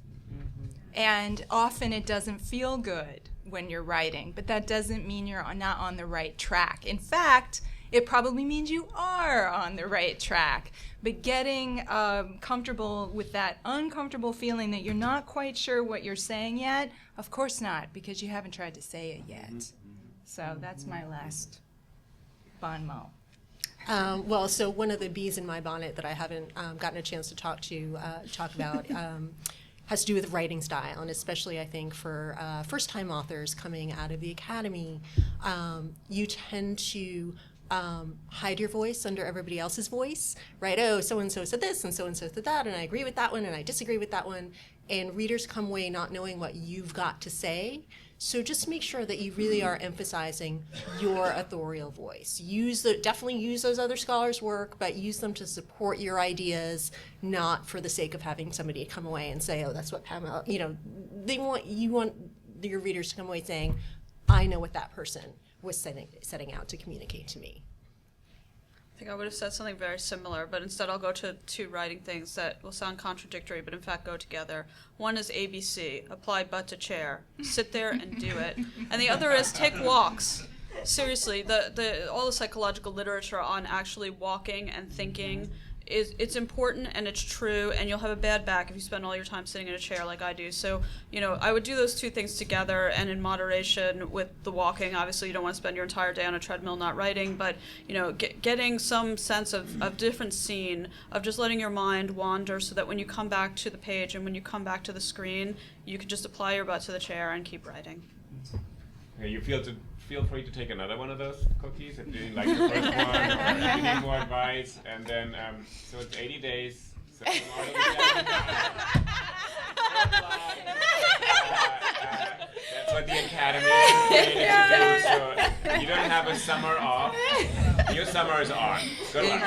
And often it doesn't feel good when you're writing, but that doesn't mean you're not on the right track. In fact, it probably means you are on the right track. But getting comfortable with that uncomfortable feeling that you're not quite sure what you're saying yet, of course not, because you haven't tried to say it yet. So that's my last bon mot. So one of the bees in my bonnet that I haven't gotten a chance to talk about has to do with writing style, and especially I think for first-time authors coming out of the academy, you tend to hide your voice under everybody else's voice, right? Oh, so-and-so said this, and so-and-so said that, and I agree with that one, and I disagree with that one, and readers come away not knowing what you've got to say. So just make sure that you really are emphasizing your authorial voice. Definitely use those other scholars' work, but use them to support your ideas, not for the sake of having somebody come away and say, oh, that's what Pamela, you want your readers to come away saying, I know what that person was setting out to communicate to me. I think I would have said something very similar, but instead I'll go to two writing things that will sound contradictory, but in fact go together. One is ABC, apply butt to chair. Sit there and do it. And the other is take walks. Seriously, all the psychological literature on actually walking and thinking it's important and it's true, and you'll have a bad back if you spend all your time sitting in a chair like I do. So, I would do those two things together and in moderation with the walking. Obviously, you don't want to spend your entire day on a treadmill not writing, but, getting some sense of different scene, of just letting your mind wander so that when you come back to the page and when you come back to the screen, you can just apply your butt to the chair and keep writing. Okay, you feel free to take another one of those cookies if you didn't like the first one, or if you need more advice. And then, so it's 80 days. So tomorrow that's what the Academy is created to do. So you don't have a summer off. Your summer is on. Good luck.